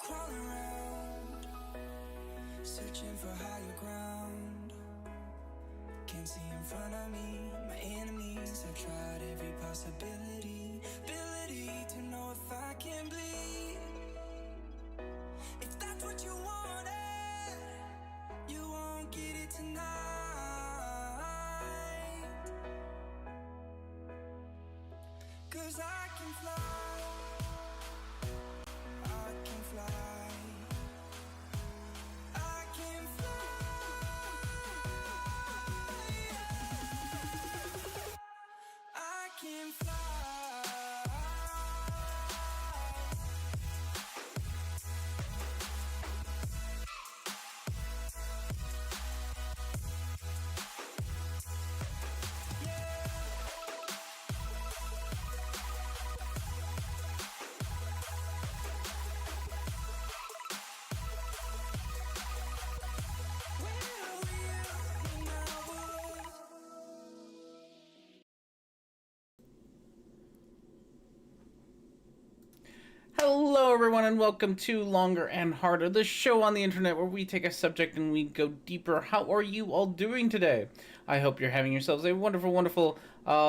crawling around, searching for higher ground. Can't see in front of me, my enemies. I've tried every possibility, ability to know if I can bleed. If that's what you wanted, you won't get it tonight. 'Cause I can fly, I can fly, I can fly, I can fly. Hello everyone and welcome to Longer and Harder, the show on the internet where we take a subject and we go deeper. How are you all doing today? I hope you're having yourselves a wonderful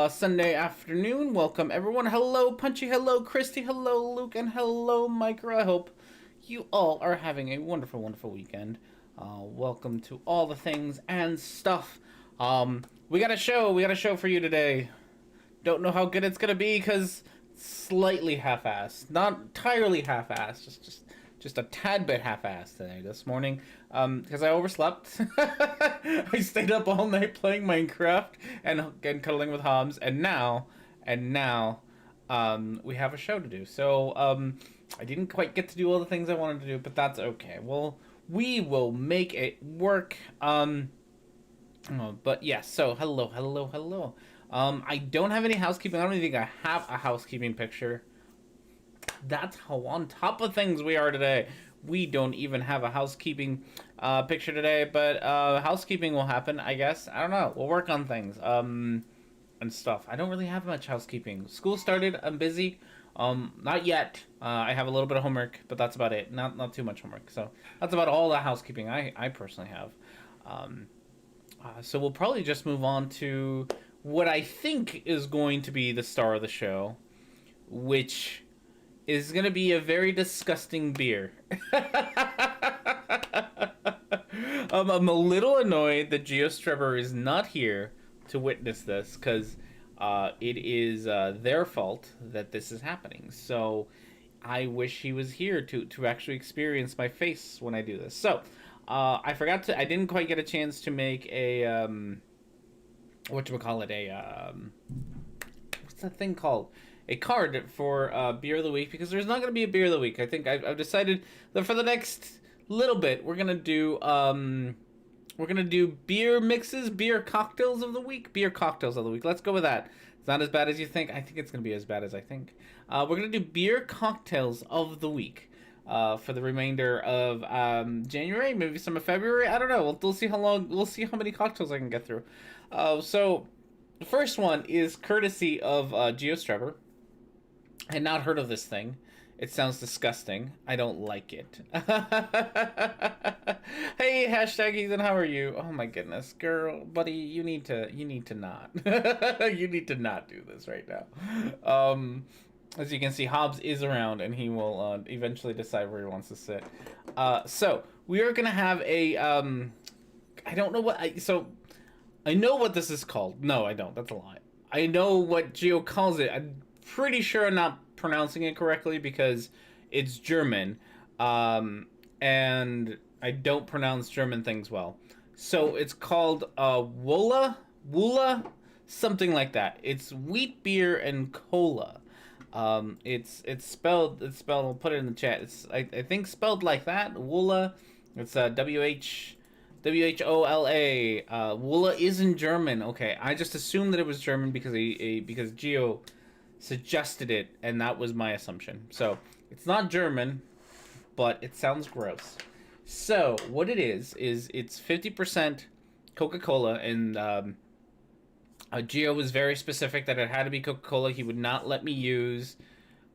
Sunday afternoon. Welcome everyone. Hello Punchy, hello Christy, hello Luke, and hello Micro. I hope you all are having a wonderful weekend. Welcome to all the things and stuff. We got a show for you today. Don't know how good it's gonna be because slightly half-assed, not entirely half-assed, just a tad bit half-assed today this morning, because I overslept. I stayed up all night playing Minecraft and cuddling with Hobbs, and now we have a show to do. So I didn't quite get to do all the things I wanted to do, but that's okay. Well, we will make it work. But yes, so hello. I don't have any housekeeping. I don't even think I have a housekeeping picture. That's how on top of things we are today. We don't even have a housekeeping picture today, but housekeeping will happen, I guess. I don't know. We'll work on things and stuff. I don't really have much housekeeping. School started. I'm busy. Not yet. I have a little bit of homework, but that's about it. Not too much homework. So that's about all the housekeeping I personally have. So we'll probably just move on to what I think is going to be the star of the show, which is going to be a very disgusting beer. I'm a little annoyed that GeoStrubber is not here to witness this, because it is their fault that this is happening. So I wish he was here to actually experience my face when I do this. So I didn't quite get a chance to make a what's that thing called? A card for Beer of the Week, because there's not going to be a Beer of the Week. I think I've decided that for the next little bit, we're gonna do beer mixes, beer cocktails of the week. Let's go with that. It's not as bad as you think. I think it's gonna be as bad as I think. We're gonna do beer cocktails of the week. For the remainder of January, maybe some of February. I don't know. We'll see how long. We'll see how many cocktails I can get through. So the first one is courtesy of GeoStrubber. I had not heard of this thing. It sounds disgusting. I don't like it. Hey, hashtag Ethan, how are you? Oh my goodness, girl, buddy, you need to not. You need to not do this right now. As you can see, Hobbs is around, and he will eventually decide where he wants to sit. So we are gonna have a I don't know what I know what this is called. No, I don't. That's a lie. I know what Geo calls it. I'm pretty sure I'm not pronouncing it correctly because it's German, and I don't pronounce German things well. So it's called Wola, something like that. It's wheat beer and cola. It's spelled. I'll put it in the chat. It's I think spelled like that. Wola. It's WHOLA. Wola is in German. Okay, I just assumed that it was German because Geo suggested it, and that was my assumption. So it's not German, but it sounds gross. So what it is it's 50% Coca-Cola, and Geo was very specific that it had to be Coca-Cola. He would not let me use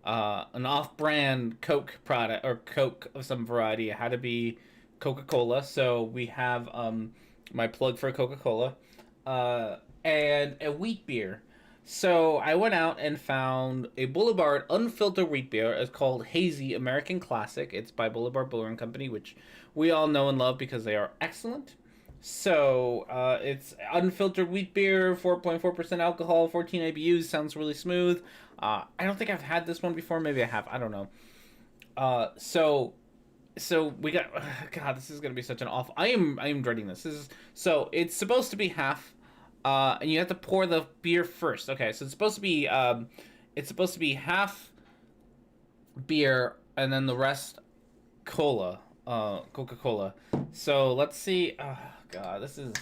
an off-brand Coke product or Coke of some variety. It had to be Coca-Cola. So we have my plug for Coca-Cola, and a wheat beer. So I went out and found a Boulevard unfiltered wheat beer. It's called Hazy American Classic. It's by Boulevard Brewing Company, which we all know and love because they are excellent. So it's unfiltered wheat beer, 4.4% alcohol, 14 IBUs. Sounds really smooth. I don't think I've had this one before. Maybe I have. I don't know. So we got. God, this is gonna be such an awful. I am dreading this. This is so. It's supposed to be half. And you have to pour the beer first. Okay, so it's supposed to be half beer and then the rest cola, Coca-Cola. So let's see. Oh God, this is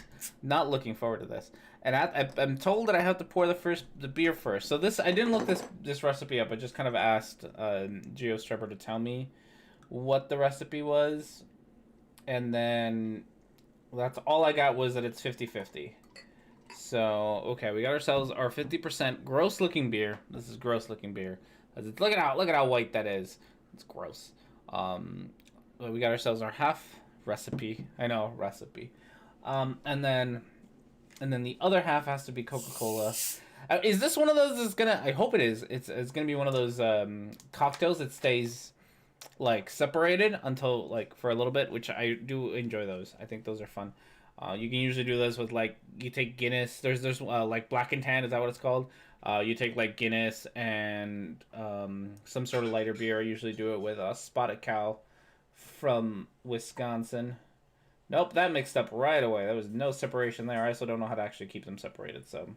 not looking forward to this. And I'm told that I have to pour the beer first. So I didn't look this recipe up. I just kind of asked GeoStripper to tell me what the recipe was, and then that's all I got was that it's 50-50. So, okay, we got ourselves our 50% gross looking beer. This is gross looking beer. Look at how white that is. It's gross. We got ourselves our half recipe. I know, recipe. And then the other half has to be Coca-Cola. Is this one of those that's gonna, I hope it is. It's gonna be one of those cocktails that stays like separated until like for a little bit, which I do enjoy those. I think those are fun. You can usually do this with like you take Guinness. There's like Black and Tan. Is that what it's called? You take like Guinness and some sort of lighter beer. I usually do it with Spotted Cow from Wisconsin. Nope, that mixed up right away. There was no separation there. I also don't know how to actually keep them separated. So,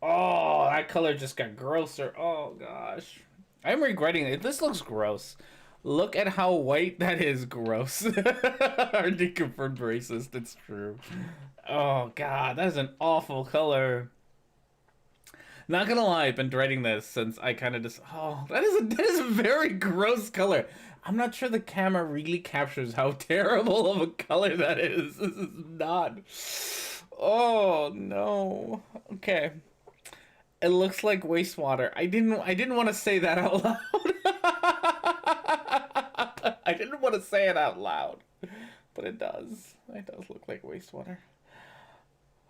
oh, that color just got grosser. Oh gosh, I'm regretting it. This looks gross. Look at how white that is. Gross. Already confirmed racist. It's true. Oh God, that is an awful color. Not gonna lie, I've been dreading this since I kind of just. Oh, that is a very gross color. I'm not sure the camera really captures how terrible of a color that is. This is not. Oh no. Okay. It looks like wastewater. I didn't want to say that out loud. I didn't want to say it out loud, but it does. It does look like wastewater.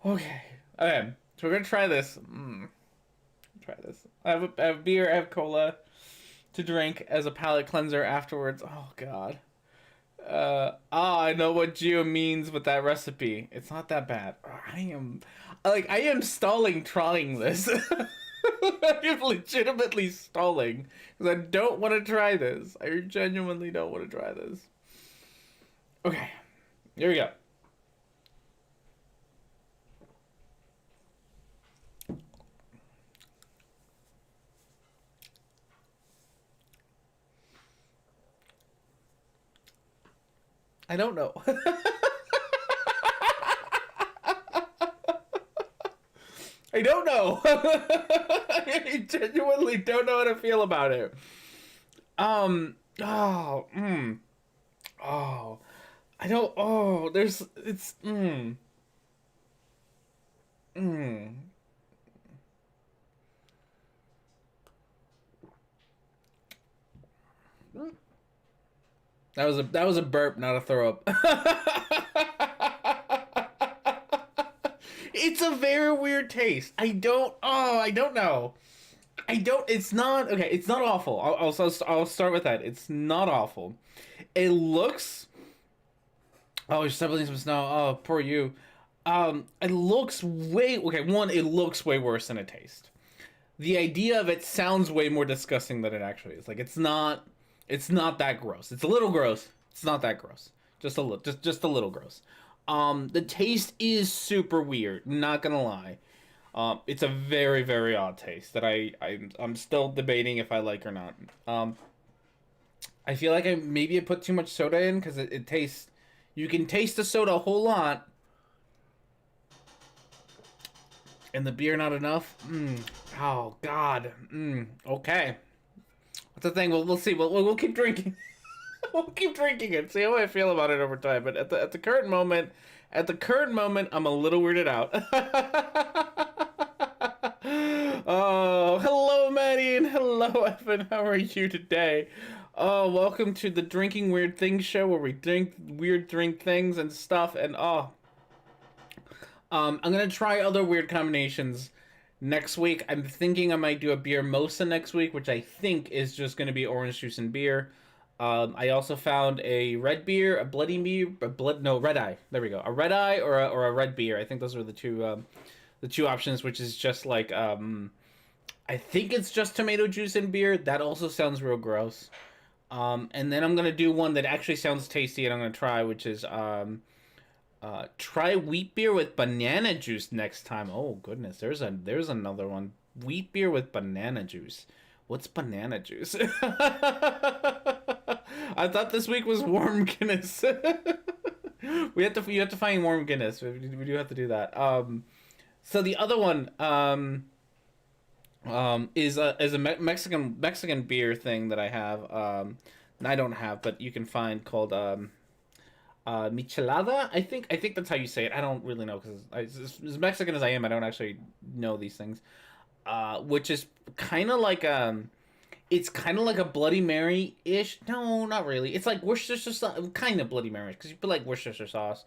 Okay. Okay. So we're gonna try this. Try this. I have beer. I have cola to drink as a palate cleanser afterwards. Oh God. I know what Geo means with that recipe. It's not that bad. I am stalling trying this. I am legitimately stalling because I don't want to try this. I genuinely don't want to try this. Okay, here we go. I don't know. I don't know. I genuinely don't know how to feel about it. Oh, oh, I don't, oh, it's. That was a burp, not a throw up. It's a very weird taste. I don't know. It's not, okay, it's not awful. I'll start with that. It's not awful. It looks, oh, you're shoveling some snow. Oh, poor you. It looks it looks way worse than it tastes. The idea of it sounds way more disgusting than it actually is. Like, it's not that gross. It's a little gross. It's not that gross. Just a little gross. The taste is super weird. Not gonna lie. It's a very, very odd taste that I'm still debating if I like or not. I feel like I put too much soda in because it tastes. You can taste the soda a whole lot, and the beer not enough. Oh God. Okay. That's the thing. We'll see. We'll keep drinking. We'll keep drinking it. See how I feel about it over time. But at the current moment, I'm a little weirded out. Oh, hello, Maddie, and hello, Hello, Evan. How are you today? Oh, welcome to the Drinking Weird Things show where we drink weird drink things and stuff. And I'm gonna try other weird combinations next week. I'm thinking I might do a beer mosa next week, which I think is just gonna be orange juice and beer. I also found a red beer, a bloody beer, red eye. There we go. A red eye or a red beer. I think those are the two options, which is just like I think it's just tomato juice and beer. That also sounds real gross. And then I'm gonna do one that actually sounds tasty, and I'm gonna try, which is try wheat beer with banana juice next time. Oh goodness, there's another one. Wheat beer with banana juice. What's banana juice? I thought this week was warm Guinness. You have to find warm Guinness. We do have to do that. So the other one is a Mexican beer thing that I have. I don't have, but you can find, called michelada. I think that's how you say it. I don't really know, because as Mexican as I am, I don't actually know these things. Which is kind of like it's kind of like a Bloody Mary ish. No, not really. It's like Worcestershire sauce, kind of Bloody Mary, because you put like Worcestershire sauce,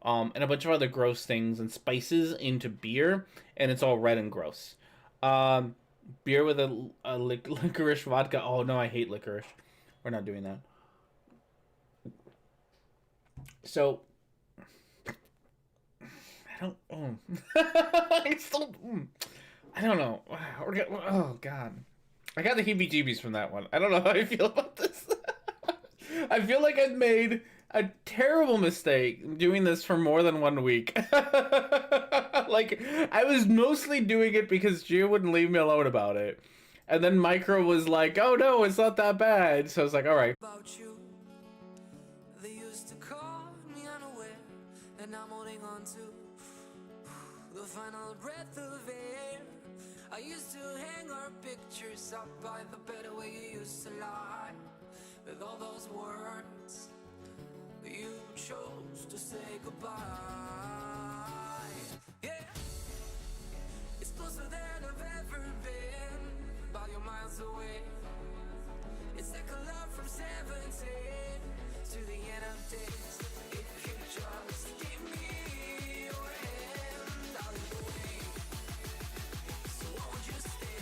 and a bunch of other gross things and spices into beer, and it's all red and gross. Beer with a licorice vodka. Oh no, I hate licorice. We're not doing that. So I don't. Oh. I still. I don't know. Oh god, I got the heebie-jeebies from that one. I don't know how I feel about this. I feel like I've made a terrible mistake doing this for more than 1 week. Like, I was mostly doing it because Gio wouldn't leave me alone about it. And then Micro was like, oh no, it's not that bad. So I was like, all right. About you, they used to call me unaware, and I'm holding on to the final breath of air. I used to hang our pictures up by the bed where you used to lie, with all those words you chose to say goodbye. Yeah, it's closer than I've ever been, but you're miles away. It's like a love from 17 to the end of days. If you just give me your hand, I'll lead the way. So won't you stay?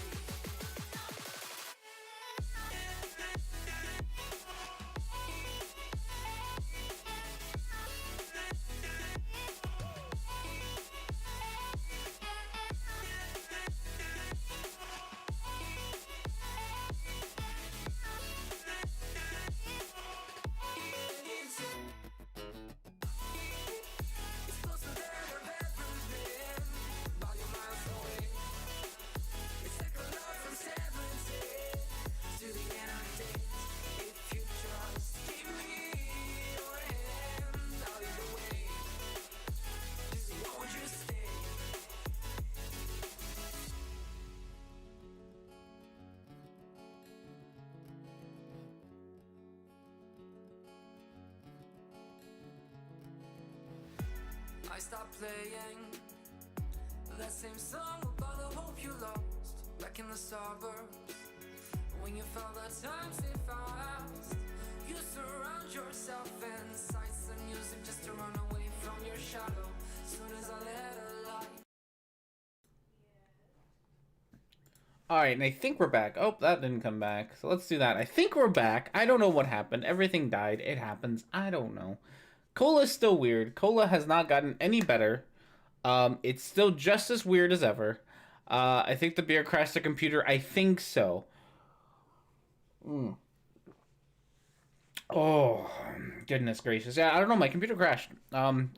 I stopped playing that same song about the hope you lost back in the suburbs. When you felt that time stay fast, you surround yourself in sights and music just to run away from your shadow. Soon as I let a light. Alright, and I think we're back. Oh, that didn't come back. So let's do that. I think we're back. I don't know what happened. Everything died. It happens. I don't know. Cola is still weird. Cola has not gotten any better. It's still just as weird as ever. I think the beer crashed the computer. I think so. Oh, goodness gracious. Yeah, I don't know. My computer crashed. I'm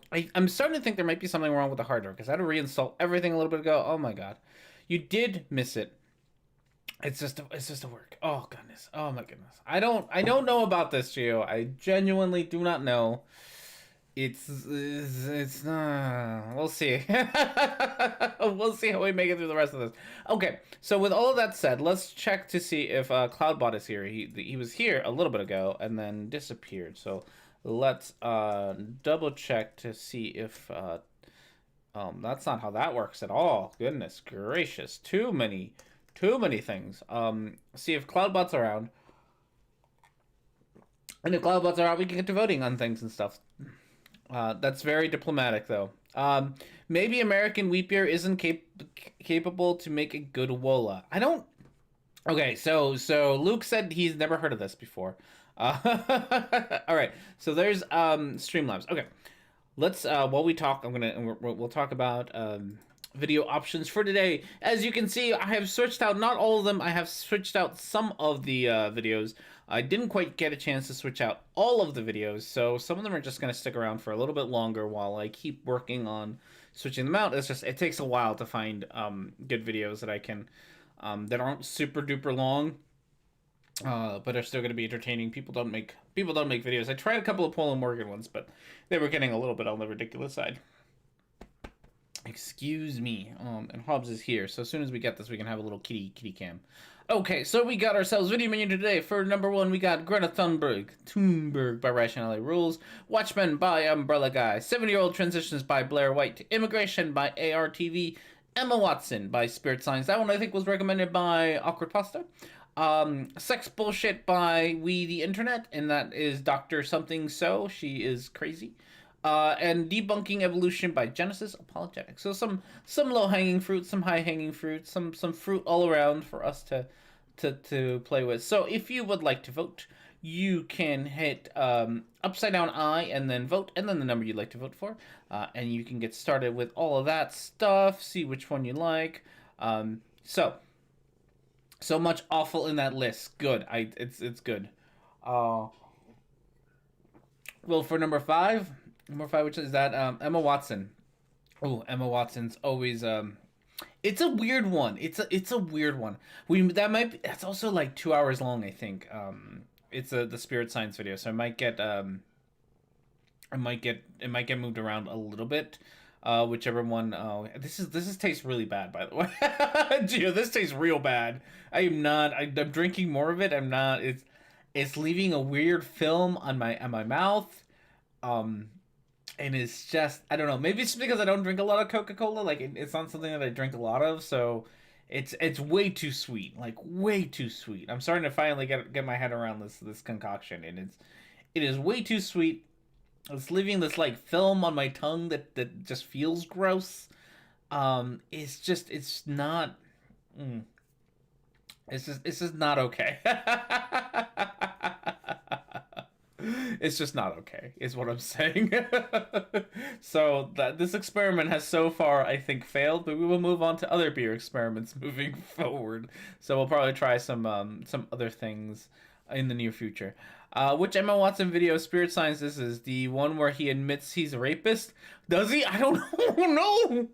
starting to think there might be something wrong with the hard drive, because I had to reinstall everything a little bit ago. Oh my god. You did miss it. It's just a work. Oh goodness. Oh my goodness. I don't know about this, Gio. I genuinely do not know. It's not. We'll see. We'll see how we make it through the rest of this. Okay, so with all of that said, let's check to see if Cloudbot is here. He was here a little bit ago and then disappeared. So let's double check to see if that's not how that works at all. Goodness gracious, too many Too many things. See if Cloudbot's around. And if Cloudbots are out, we can get to voting on things and stuff. That's very diplomatic, though. Maybe American wheat beer isn't capable to make a good Wola. I don't... Okay, so Luke said he's never heard of this before. All right, so there's Streamlabs. Okay, let's while we talk, we'll talk about video options for today. As you can see, I have switched out not all of them. I have switched out some of the videos. I didn't quite get a chance to switch out all of the videos, so some of them are just going to stick around for a little bit longer while I keep working on switching them out. It takes a while to find good videos that I can that aren't super duper long, but are still going to be entertaining. People don't make videos. I tried a couple of Paul and Morgan ones, but they were getting a little bit on the ridiculous side. Excuse me. And Hobbs is here, so as soon as we get this, we can have a little kitty cam. Okay, so we got ourselves video menu today. For number 1, we got Greta Thunberg by Rationality Rules, Watchmen by Umbrella Guy, 70-Year-Old Transitions by Blair White, Immigration by ARTV, Emma Watson by Spirit Signs. That one I think was recommended by Awkward Pasta. Sex Bullshit by We the Internet, and that is Dr. Something So. She is crazy. And Debunking Evolution by Genesis Apologetics. So some low-hanging fruit, some high-hanging fruit, some fruit all around for us to play with. So if you would like to vote, you can hit upside down I and then vote, and then the number you'd like to vote for. And you can get started with all of that stuff, see which one you like. So much awful in that list. Good. It's good. Well, for number 5, which is that Emma Watson. Oh, Emma Watson's always it's a weird one. It's a weird one. That's also like 2 hours long, I think. It's the Spirit Science video, so it might get moved around a little bit. Whichever one. This tastes really bad, by the way. Gio, this tastes real bad. I'm drinking more of it. I'm not. It's leaving a weird film on my mouth. And it's just, I don't know, maybe it's because I don't drink a lot of Coca-Cola, like, it's not something that I drink a lot of, so it's way too sweet, like, way too sweet. I'm starting to finally get my head around this concoction, and it is way too sweet. It's leaving this, like, film on my tongue that just feels gross. It's not, it's just not okay. It's just not okay, is what I'm saying. So this experiment has so far, I think, failed, but we will move on to other beer experiments moving forward. So we'll probably try some other things in the near future. Which Emma Watson video, Spirit Science, this is? The one where he admits he's a rapist? Does he? I don't know.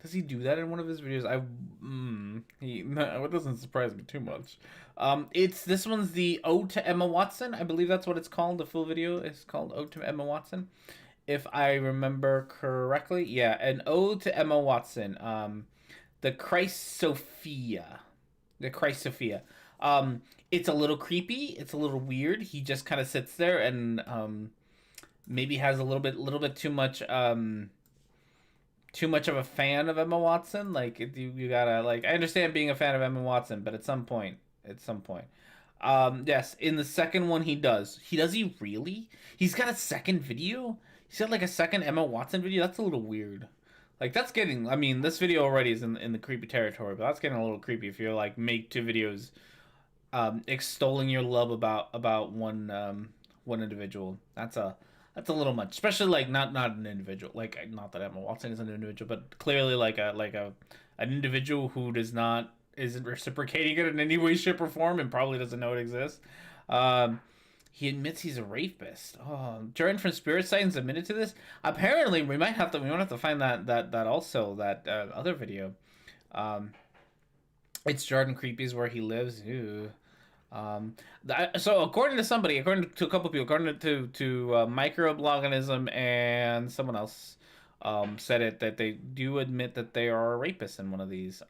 Does he do that in one of his videos? It doesn't surprise me too much. This one's the Ode to Emma Watson. I believe that's what it's called. The full video is called Ode to Emma Watson, if I remember correctly. Yeah, an Ode to Emma Watson. The Christ Sophia. It's a little creepy. It's a little weird. He just kind of sits there and maybe has a little bit too much of a fan of Emma Watson. Like, you gotta, like, I understand being a fan of Emma Watson, but at some point. Yes, in the second one does he really? He's got a second video? He's got like a second Emma Watson video? That's a little weird. Like, that's getting, I mean, this video already is in the creepy territory, but that's getting a little creepy if you're like, make 2 videos extolling your love about one individual. That's a little much, especially like not an individual, like, not that Emma Watson is an individual, but clearly like an individual who isn't reciprocating it in any way, shape, or form, and probably doesn't know it exists. He admits he's a rapist. Oh, Jordan from Spirit Science admitted to this. Apparently, we might have to find that also, that other video. It's Jordan Creepy's Where He Lives. Ew. So according to a couple people, according to Microbloganism and someone else, said that they do admit that they are a rapist in one of these.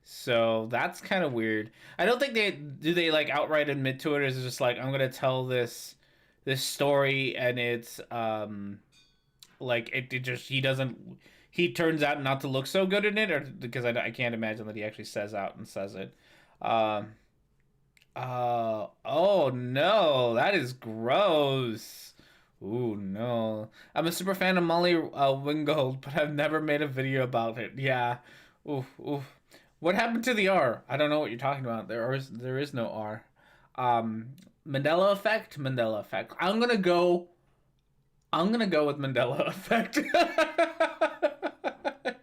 So that's kind of weird. I don't think they like outright admit to it, or is it just like, I'm gonna tell this story and it's like it just he turns out not to look so good in it, or because I can't imagine that he actually says it. Um. Oh no, that is gross. Ooh no. I'm a super fan of Molly Wingold, but I've never made a video about it. Yeah. Oof, oof. What happened to the R? I don't know what you're talking about. There is no R. Um, Mandela effect. Mandela effect. I'm gonna go with Mandela effect.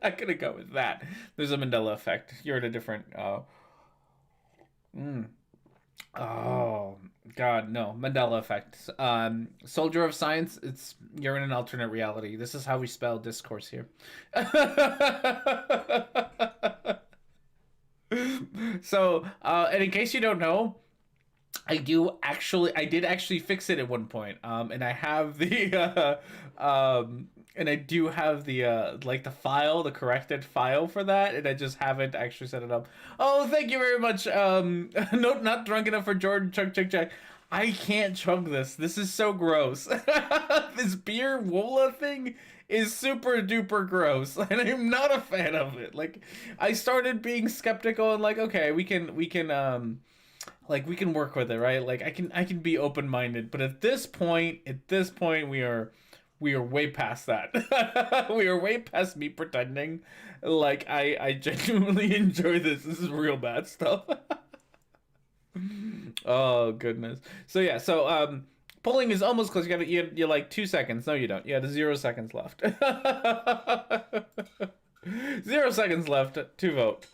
I'm gonna go with that. There's a Mandela effect. You're in a different. Mm. Oh God, no. Mandela effect. Soldier of science. You're in an alternate reality. This is how we spell discourse here. So, and in case you don't know, I did actually fix it at one point. And I have the and I do have the like the corrected file for that, and I just haven't actually set it up. Oh, thank you very much. Nope, not drunk enough for Jordan. Chug. I can't chug this. This is so gross. This beer Wola thing is super duper gross, and I'm not a fan of it. Like, I started being skeptical and like, okay, we can work with it, right? Like, I can be open minded, but at this point, we are way past that. We are way past me pretending like I genuinely enjoy this. This is real bad stuff. Oh goodness. So yeah, polling is almost close. You like 2 seconds. No, you don't. You had 0 seconds left. 0 seconds left to vote.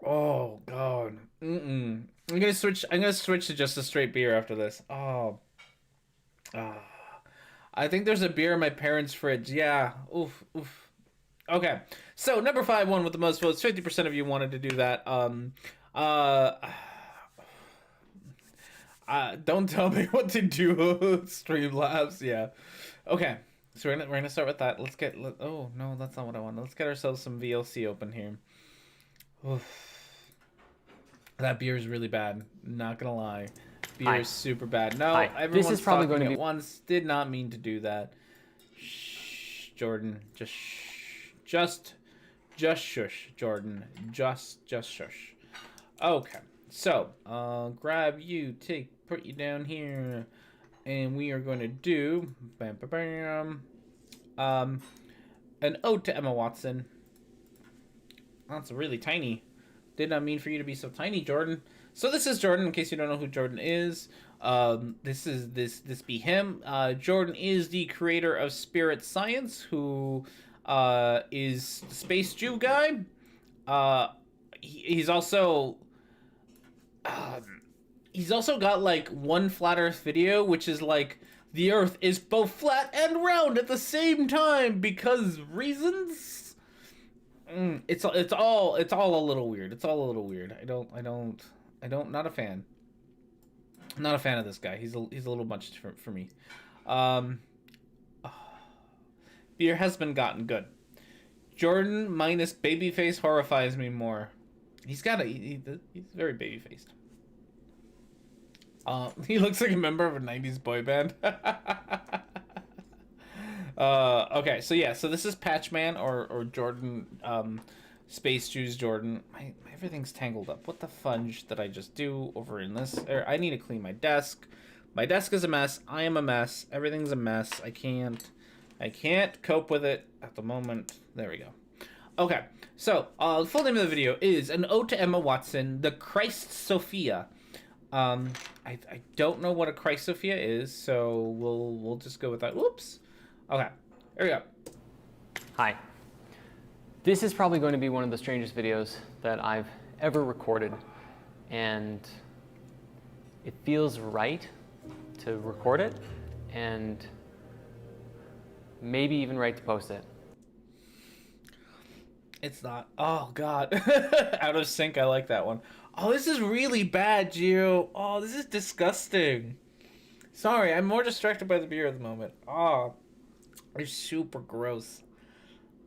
Oh God. I'm gonna switch to just a straight beer after this. Oh. Ah. I think there's a beer in my parents' fridge. Yeah. Oof. Okay. So number 5 won with the most votes. 50% of you wanted to do that. Uh. Don't tell me what to do. Streamlabs. Yeah. Okay. So we're gonna start with that. Oh no, that's not what I want. Let's get ourselves some VLC open here. Oof. That beer is really bad. Not gonna lie. Beer is super bad. No, everyone's this is probably going to be once. Did not mean to do that. Shh, Jordan. Just shh. Just shush, Jordan. Just shush. Okay. So, grab you, put you down here, and we are going to do an ode to Emma Watson. That's really tiny. Did not mean for you to be so tiny, Jordan. So this is Jordan, in case you don't know who Jordan is. This be him. Jordan is the creator of Spirit Science, who is the Space Jew guy. He's also got like one flat Earth video, which is like the Earth is both flat and round at the same time because reasons. It's all a little weird. It's all a little weird. Not a fan. Not a fan of this guy. He's a little much for me. Beer has been gotten good. Jordan minus babyface horrifies me more. He's very baby-faced. He looks like a member of a 90s boy band. Okay, so this is Patchman or Jordan, Space Jews Jordan. Everything's tangled up. What the fudge did I just do over in this? I need to clean my desk. My desk is a mess. I am a mess. Everything's a mess. I can't cope with it at the moment. There we go. Okay, so the full name of the video is An Ode to Emma Watson, the Christ Sophia. I don't know what a Christ Sophia is, so we'll just go with that. Whoops. Okay, here we go. Hi. This is probably going to be one of the strangest videos that I've ever recorded, and it feels right to record it, and maybe even right to post it. It's not. Oh, God. Out of sync, I like that one. Oh, this is really bad, Gio. Oh, this is disgusting. Sorry, I'm more distracted by the beer at the moment. Oh. It's super gross.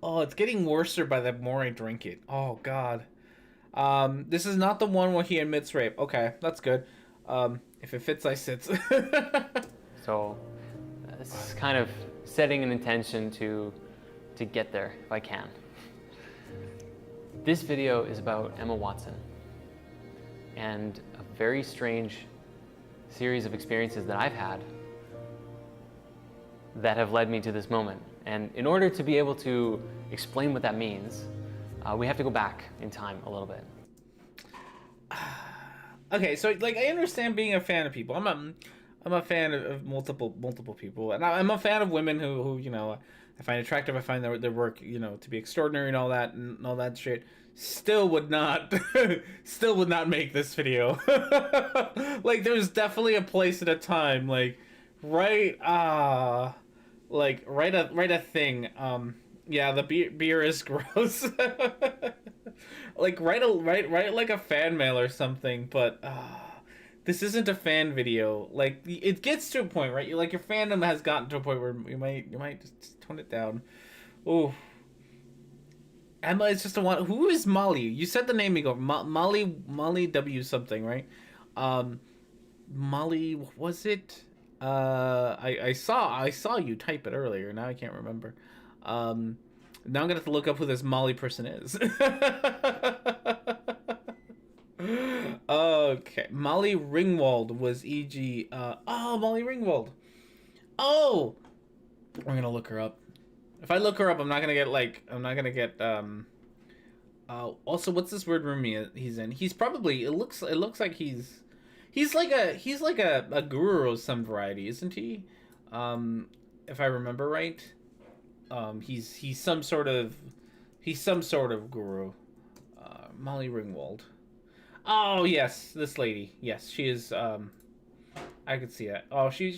Oh, it's getting worse by the more I drink it. Oh God. This is not the one where he admits rape. Okay, that's good. If it fits, I sits. So, this is kind of setting an intention to get there if I can. This video is about Emma Watson and a very strange series of experiences that I've had that have led me to this moment. And in order to be able to explain what that means, we have to go back in time a little bit. Okay, so like I understand being a fan of people. I'm a fan of multiple people, and I'm a fan of women who you know I find attractive. I find their work to be extraordinary and all that shit. Still would not make this video. Like there's definitely a place at a time. Like write a thing. Yeah, the beer is gross. Like write like a fan mail or something, but this isn't a fan video. Like it gets to a point, right? Like your fandom has gotten to a point where you might just tone it down. Oh, Emma is just a one. Who is Molly? You said the name ago. Molly W something, right? Molly, was it? I saw you type it earlier. Now I can't remember. Now I'm gonna have to look up who this Molly person is. Okay, Molly Ringwald was E.G. Molly Ringwald. Oh, we're gonna look her up. If I look her up, I'm not gonna get also, what's this weird room he's in? He's probably, it looks like he's like a guru of some variety, isn't he? If I remember right. He's some sort of guru. Molly Ringwald. Oh yes, this lady. Yes, she is. I could see that. Oh, she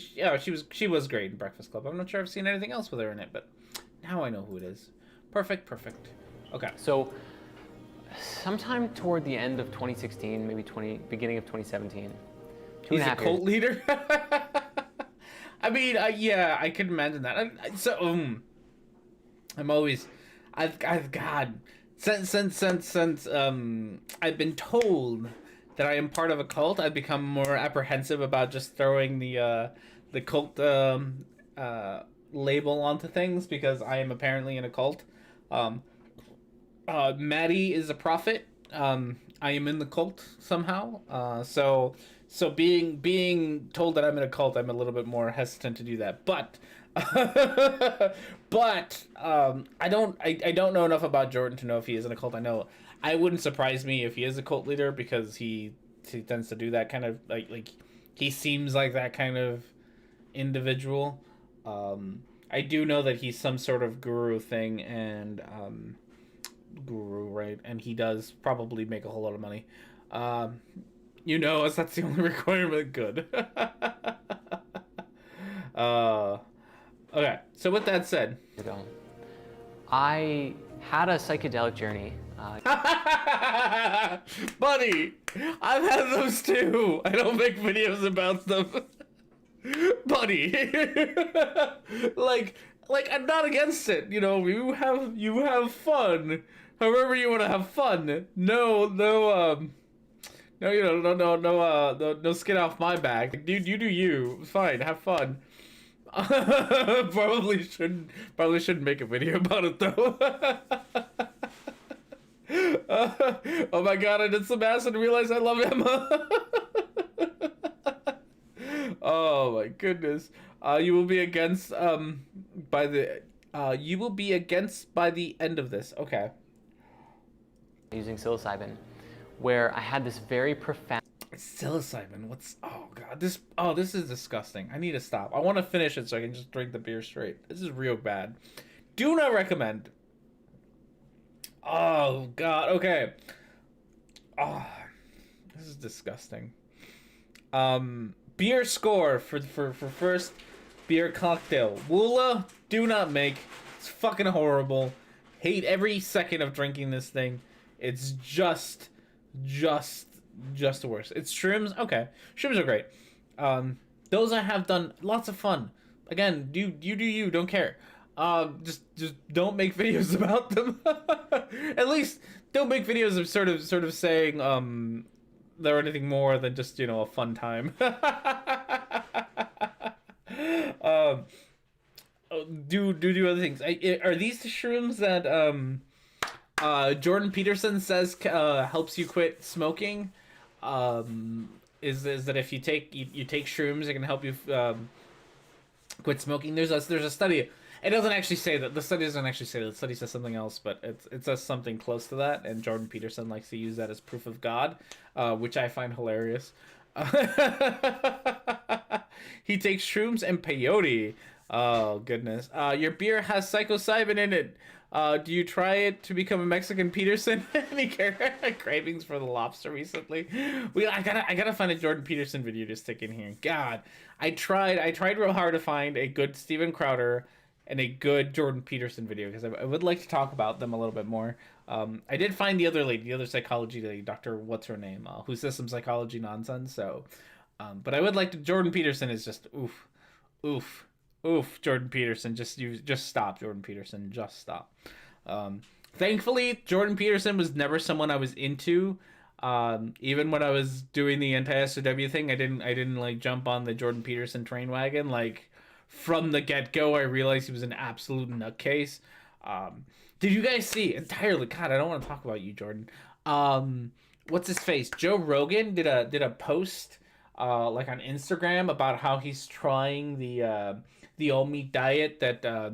was great in Breakfast Club. I'm not sure I've seen anything else with her in it, but now I know who it is. Perfect. Okay. So, sometime toward the end of 2016, maybe beginning of 2017. He's a cult leader. I mean, yeah, I can imagine that. Since I've been told that I am part of a cult, I've become more apprehensive about just throwing the cult label onto things, because I am apparently in a cult. Maddie is a prophet. I am in the cult somehow. So being told that I'm in a cult, I'm a little bit more hesitant to do that. But I don't know enough about Jordan to know if he is in a cult. I know I wouldn't surprise me if he is a cult leader, because he tends to do that kind of like he seems like that kind of individual. I do know that he's some sort of guru thing, and guru, right? And he does probably make a whole lot of money. As that's the only requirement. Good. Okay, so with that said, I had a psychedelic journey. Buddy, I've had those too. I don't make videos about them. Buddy, like I'm not against it. You have fun. However you want to have fun. No, skin off my back. Dude, you do you. Fine, have fun. Probably shouldn't make a video about it though. Oh my god, I did some acid and realized I love Emma. Oh my goodness. You will be against by the end of this. Okay. Using psilocybin, where I had this very profound. Psilocybin. Oh god, this is disgusting. I need to stop. I want to finish it so I can just drink the beer straight. This is real bad. Do not recommend. Oh god. Okay. Oh, this is disgusting. Beer score for first beer cocktail. Woola, do not make. It's fucking horrible. Hate every second of drinking this thing. It's just the worst. It's shrooms. Okay, shrooms are great. Those I have done lots of fun. Again, you do you, don't care. Just don't make videos about them. At least don't make videos of sort of saying they're anything more than just a fun time. do other things. Are these the shrooms that Jordan Peterson says helps you quit smoking? Is that if you take shrooms, it can help you quit smoking? There's a study. It doesn't actually say that. The study doesn't actually say that. The study says something else, but it says something close to that. And Jordan Peterson likes to use that as proof of God, which I find hilarious. He takes shrooms and peyote. Oh goodness. Your beer has psilocybin in it. Do you try it to become a Mexican Peterson? Any cravings for the lobster recently? I gotta find a Jordan Peterson video to stick in here. God, I tried real hard to find a good Steven Crowder and a good Jordan Peterson video, because I would like to talk about them a little bit more. I did find the other lady, the other psychology lady, Dr. What's her name, who says some psychology nonsense. So, but I would like to. Jordan Peterson is just oof. Jordan Peterson, just stop, Jordan Peterson, just stop. Thankfully, Jordan Peterson was never someone I was into. Even when I was doing the anti-SOW thing, I didn't like jump on the Jordan Peterson train wagon. Like, from the get-go, I realized he was an absolute nutcase. Did you guys see entirely? God, I don't want to talk about you, Jordan. What's his face? Joe Rogan did a post like on Instagram about how he's trying the all meat diet that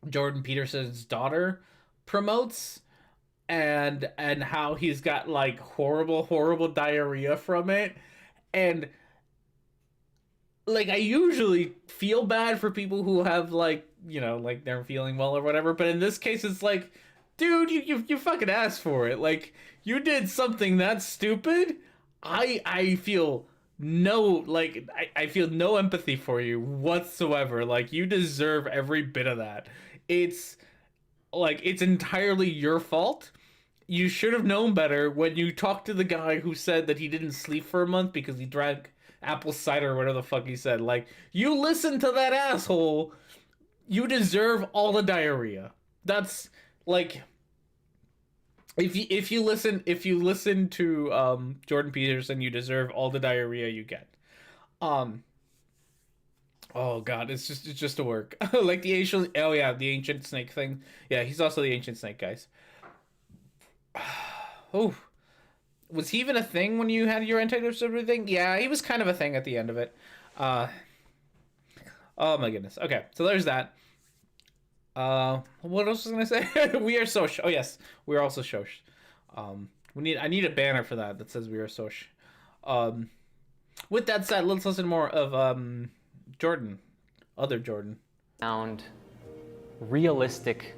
Jordan Peterson's daughter promotes, and how he's got like horrible diarrhea from it. And like, I usually feel bad for people who have like, you know, like they're feeling well or whatever, but in this case it's like, dude, you fucking asked for it. Like, you did something that stupid. I feel I feel no empathy for you whatsoever. Like, you deserve every bit of that. It's like, it's entirely your fault. You should have known better when you talked to the guy who said that he didn't sleep for a month because he drank apple cider or whatever the fuck he said. Like, you listen to that asshole, you deserve all the diarrhea. That's like, if you listen to Jordan Peterson, you deserve all the diarrhea you get. Oh god, it's just a work. Like the ancient snake thing. Yeah, he's also the ancient snake, guys. Oh, was he even a thing when you had your anti-diversity thing? Yeah, he was kind of a thing at the end of it. Oh my goodness. Okay, so there's that. What else was I gonna say? We are Soch. Oh yes, we are also Soch. I need a banner for that says we are Soch. With that said, let's listen more of Jordan, other Jordan. Found realistic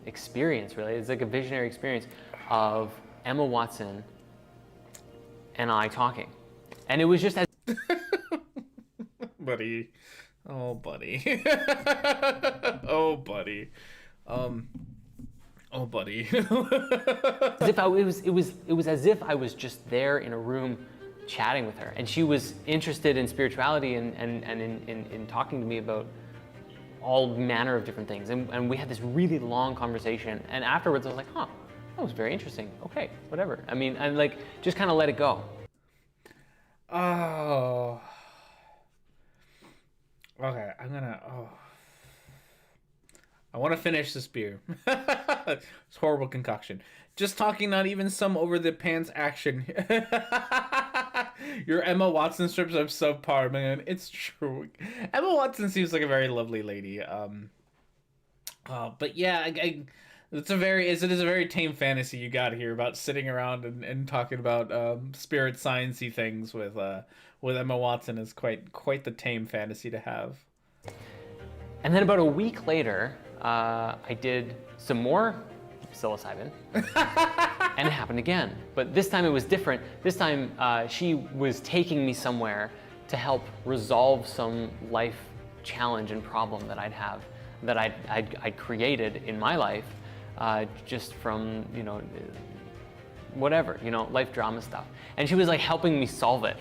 experience, really. It's like a visionary experience of Emma Watson and I talking. And it was just as... buddy. Oh, buddy. Oh, buddy. Oh, buddy. As if it was as if I was just there in a room chatting with her, and she was interested in spirituality and in talking to me about all manner of different things, and we had this really long conversation, and afterwards I was like, huh, that was very interesting. Okay, whatever. I mean, and like, just kind of let it go. Oh. Okay, I want to finish this beer. It's horrible concoction. Just talking, not even some over the pants action. Your Emma Watson strips are subpar, man. It's true. Emma Watson seems like a very lovely lady. But yeah, it is a very tame fantasy you got here about sitting around and talking about spirit sciencey things with Emma Watson is quite the tame fantasy to have. And then about a week later, I did some more psilocybin, and it happened again. But this time it was different. This time she was taking me somewhere to help resolve some life challenge and problem that I'd created in my life, just from, you know, whatever, you know, life drama stuff. And she was like helping me solve it.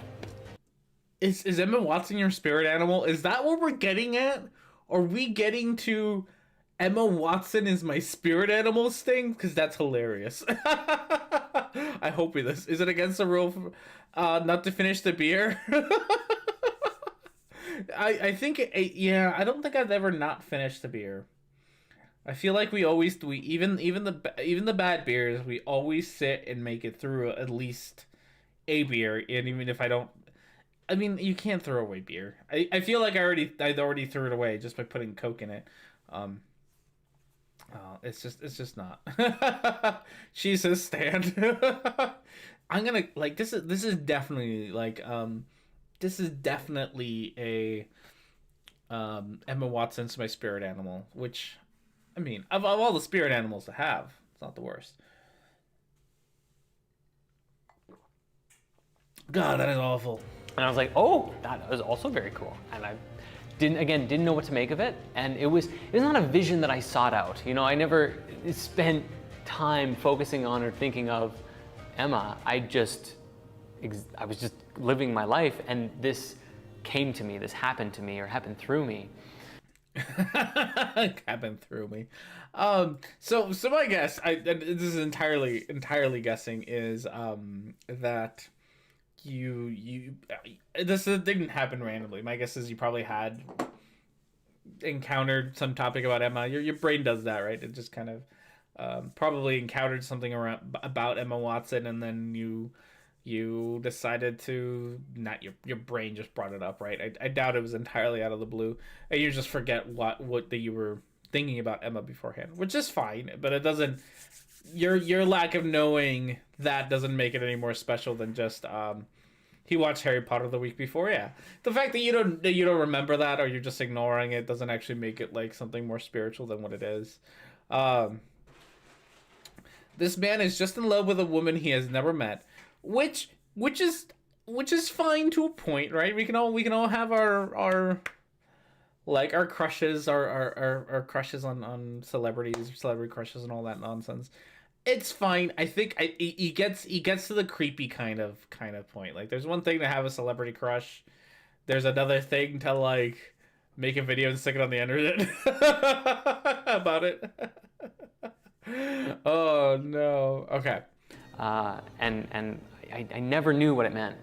Is Emma Watson your spirit animal? Is that what we're getting at? Are we getting to Emma Watson is my spirit animals thing? Because that's hilarious. I hope is it against the rule not to finish the beer? I think yeah, I don't think I've ever not finished a beer. I feel like we even the bad beers, we always sit and make it through at least a beer, and even if I don't, I mean, you can't throw away beer. I feel like I already threw it away just by putting Coke in it. Um, it's just not. Jesus, Stan. I'm gonna like this is definitely like this is definitely a Emma Watson's my spirit animal, which I mean of all the spirit animals to have, it's not the worst. God, that is awful. And I was like, oh, that was also very cool. And I didn't know what to make of it. And it was not a vision that I sought out. You know, I never spent time focusing on or thinking of Emma. I was just living my life, and this came to me, this happened to me, or happened through me. Happened through me. So my guess, this is entirely guessing, is that you this didn't happen randomly. My guess is you probably had encountered some topic about Emma. Your brain does that, right? It just kind of probably encountered something about Emma Watson, and then you decided to not your brain just brought it up, right? I doubt it was entirely out of the blue, and you just forget what that you were thinking about Emma beforehand, which is fine, but it doesn't. Your lack of knowing that doesn't make it any more special than just he watched Harry Potter the week before. Yeah, the fact that you don't remember that, or you're just ignoring it, doesn't actually make it like something more spiritual than what it is. This man is just in love with a woman he has never met, which is fine to a point, right? We can all have our like our crushes, our crushes on celebrities, celebrity crushes, and all that nonsense. It's fine. I think he gets to the creepy kind of point. Like, there's one thing to have a celebrity crush. There's another thing to like make a video and stick it on the internet about it. Oh no. Okay. And I never knew what it meant.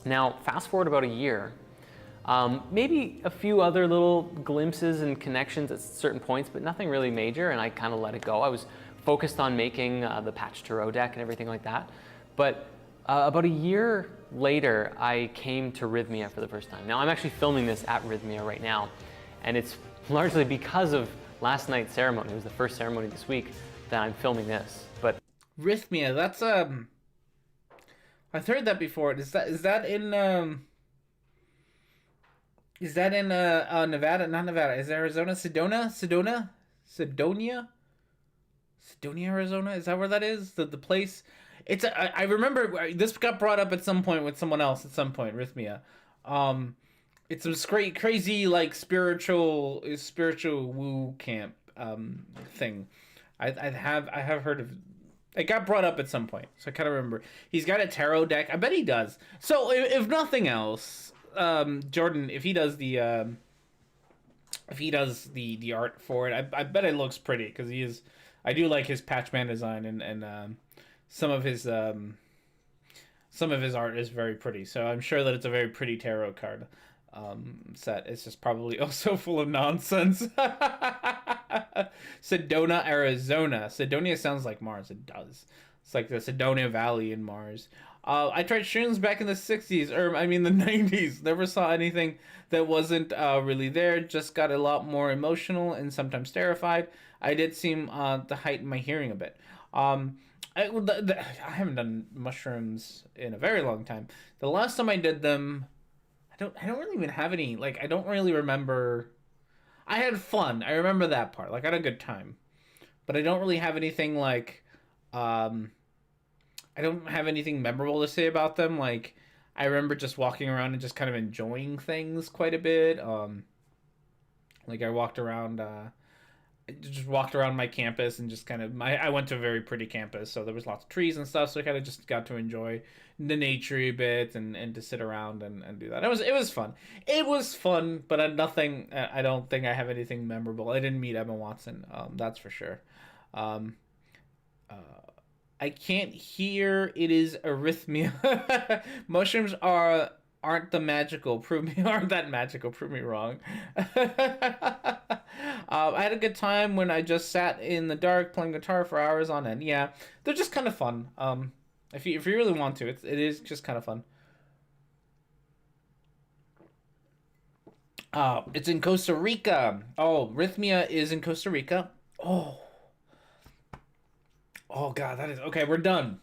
Now, fast forward about a year. Maybe a few other little glimpses and connections at certain points, but nothing really major, and I kind of let it go. I was focused on making the patch tarot deck and everything like that. But about a year later, I came to Rhythmia for the first time. Now, I'm actually filming this at Rhythmia right now, and it's largely because of last night's ceremony. It was the first ceremony this week that I'm filming this. But Rhythmia, that's I've heard that before. Is that in Nevada? Not Nevada. Is it Arizona? Sedonia, Arizona? Is that where that is? The place? I remember this got brought up at some point with someone else at some point, Rhythmia. It's some crazy like spiritual woo camp thing. I have heard of. It got brought up at some point, so I kind of remember. He's got a tarot deck. I bet he does. So if nothing else, Jordan, if he does the art for it, I bet it looks pretty, because he is. I do like his Patchman design, and some of his art is very pretty. So I'm sure that it's a very pretty tarot card set. It's just probably also full of nonsense. Sedona, Arizona. Sedonia sounds like Mars. It does. It's like the Sedonia Valley in Mars. I tried shrooms back in the 60s, or I mean the 90s. Never saw anything that wasn't really there. Just got a lot more emotional and sometimes terrified. I did seem to heighten my hearing a bit. I haven't done mushrooms in a very long time. The last time I did them, I don't really even have any. Like, I don't really remember. I had fun. I remember that part. Like, I had a good time, but I don't really have anything like. I don't have anything memorable to say about them. Like, I remember just walking around and just kind of enjoying things quite a bit. Like, I just walked around my campus and just kind of I went to a very pretty campus, so there was lots of trees and stuff, so I kind of just got to enjoy the nature a bit and to sit around and do that. It was fun. It was fun, but nothing. I don't think I have anything memorable. I didn't meet Emma Watson. That's for sure. I can't hear. It is arrhythmia. Mushrooms are aren't that magical. Prove me wrong. I had a good time when I just sat in the dark playing guitar for hours on end. Yeah, they're just kind of fun. If you really want to, it is just kind of fun. It's in Costa Rica. Oh, Rhythmia is in Costa Rica. Oh God, that is okay. We're done.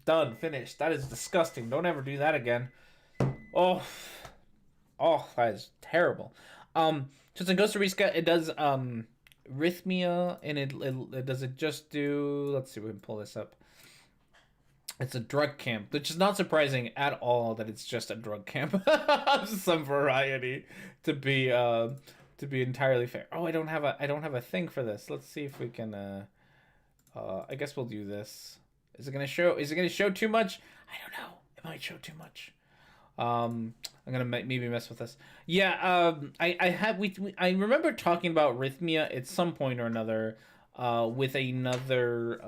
Done. Finished. That is disgusting. Don't ever do that again. Oh, that is terrible. So it's in Costa Rica. It does Rhythmia, and it does it just do. Let's see. We can pull this up. It's a drug camp, which is not surprising at all that it's just a drug camp. Some variety to be entirely fair. Oh, I don't have a thing for this. Let's see if we can. I guess we'll do this. Is it gonna show too much? I don't know. It might show too much. I'm gonna maybe mess with this. Yeah. I remember talking about Rhythmia at some point or another. With another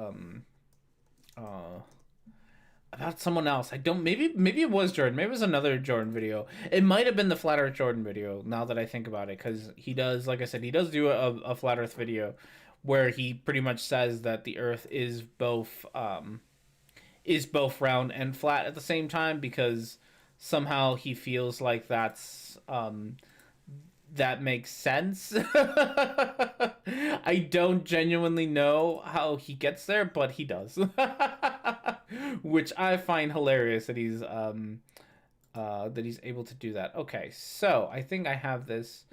about someone else. I don't. Maybe it was Jordan. Maybe it was another Jordan video. It might have been the Flat Earth Jordan video. Now that I think about it, because he does, like I said, he does do a Flat Earth video where he pretty much says that the Earth is both round and flat at the same time, because somehow he feels like that makes sense. I don't genuinely know how he gets there, but he does. Which I find hilarious that he's able to do that. Okay, so I think I have this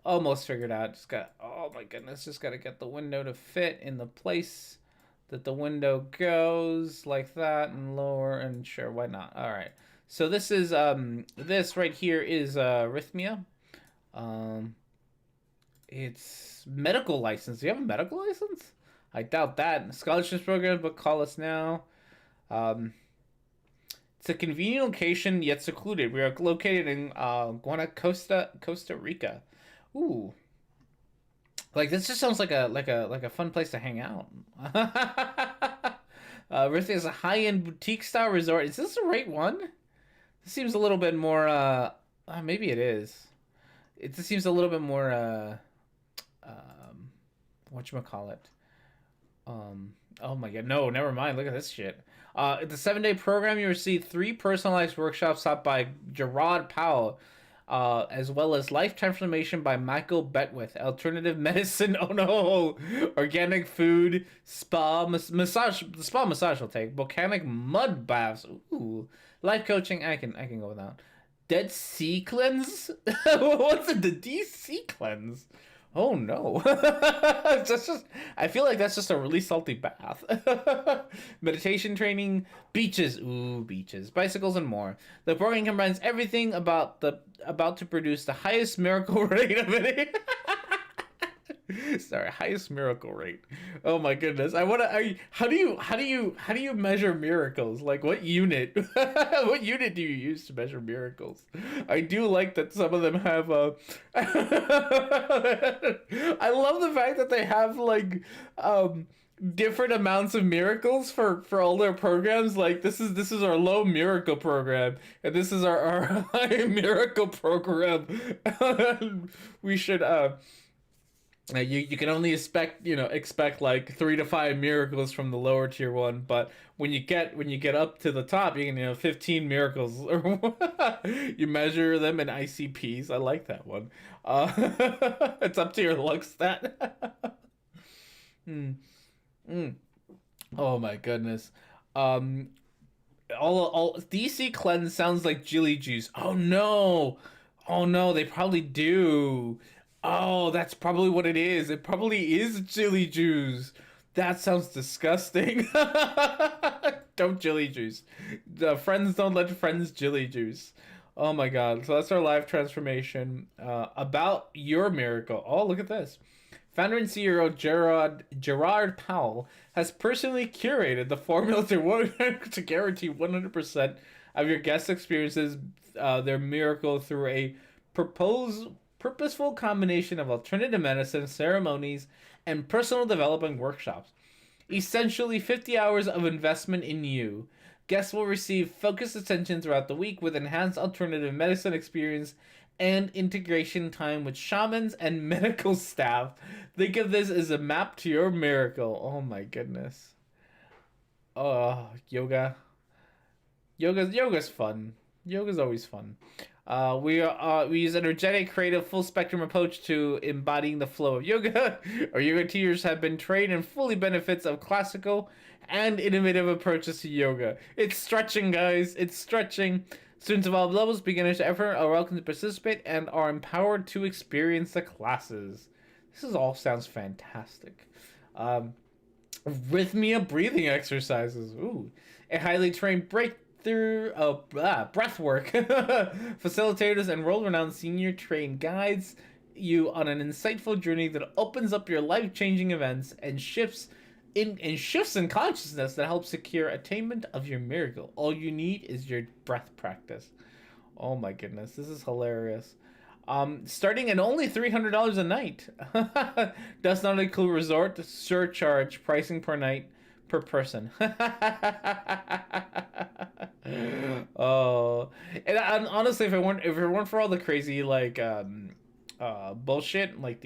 almost figured out. Oh my goodness, just got to get the window to fit in the place that the window goes, like that, and lower, and sure, why not? All right. So this is this right here is Rhythmia. It's medical license. Do you have a medical license? I doubt that. Scholarships program, but call us now. It's a convenient location yet secluded. We are located in Guanacosta, Costa Rica. Ooh, like this just sounds like a fun place to hang out. Rhythmia is a high-end boutique style resort. Is this the right one? This seems a little bit more. Maybe it is. It just seems a little bit more. Whatchamacallit? Oh my god, no, never mind. Look at this shit. It's a 7-day program. You receive 3 personalized workshops taught by Gerard Powell, as well as life transformation by Michael Beckwith, alternative medicine. Oh no, organic food, spa massage. The spa massage will take. Volcanic mud baths. Ooh, life coaching. I can go with that. Dead Sea cleanse. What's the Dead Sea cleanse? Oh no. I feel like that's just a really salty bath. Meditation training, beaches, ooh, beaches, bicycles, and more. The program combines everything about to produce the highest miracle rate of any. Sorry, highest miracle rate. Oh my goodness. How do you measure miracles? Like what unit? What unit do you use to measure miracles? I do like that some of them have I love the fact that they have like different amounts of miracles for all their programs. Like this is our low miracle program, and this is our high miracle program. We should you can only expect like 3 to 5 miracles from the lower tier one, but when you get up to the top, you can 15 miracles. You measure them in ICPs. I like that one. It's up to your luck stat. Oh my goodness. All DC cleanse sounds like Jilly Juice. Oh no, they probably do. Oh, that's probably what it is. It probably is Jilly Juice. That sounds disgusting. Don't Jilly Juice. Friends don't let friends Jilly Juice. Oh my god. So that's our live transformation. About your miracle. Oh, look at this. Founder and CEO Gerard Powell has personally curated the formula to guarantee 100% of your guest experiences their miracle through a purposeful combination of alternative medicine, ceremonies, and personal development workshops. Essentially, 50 hours of investment in you. Guests will receive focused attention throughout the week with enhanced alternative medicine experience and integration time with shamans and medical staff. Think of this as a map to your miracle. Oh my goodness. Oh, yoga. Yoga's fun. Yoga's always fun. We use energetic, creative, full spectrum approach to embodying the flow of yoga. Our yoga teachers have been trained in fully benefits of classical and innovative approaches to yoga. It's stretching, guys. It's stretching. Students of all levels, beginners to effort, are welcome to participate and are empowered to experience the classes. This all sounds fantastic. Rhythmia breathing exercises. Ooh, a highly trained breath work. Facilitators and world-renowned senior trained guides you on an insightful journey that opens up your life-changing events and shifts in consciousness that helps secure attainment of your miracle. All you need is your breath practice. Oh my goodness, this is hilarious. Starting at only $300 a night. Does not include resort surcharge pricing per night per person. Oh, and honestly, if it weren't for all the crazy like bullshit, like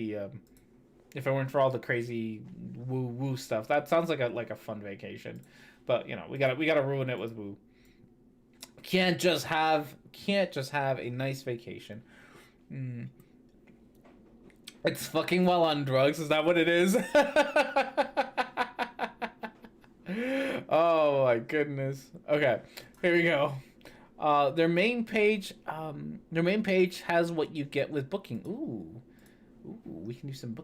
if it weren't for all the crazy woo woo stuff, that sounds like a fun vacation. But you know, we gotta ruin it with woo. Can't just have a nice vacation. It's fucking while on drugs. Is that what it is? Oh my goodness. Okay, here we go. Their main page has what you get with booking. Ooh, we can do some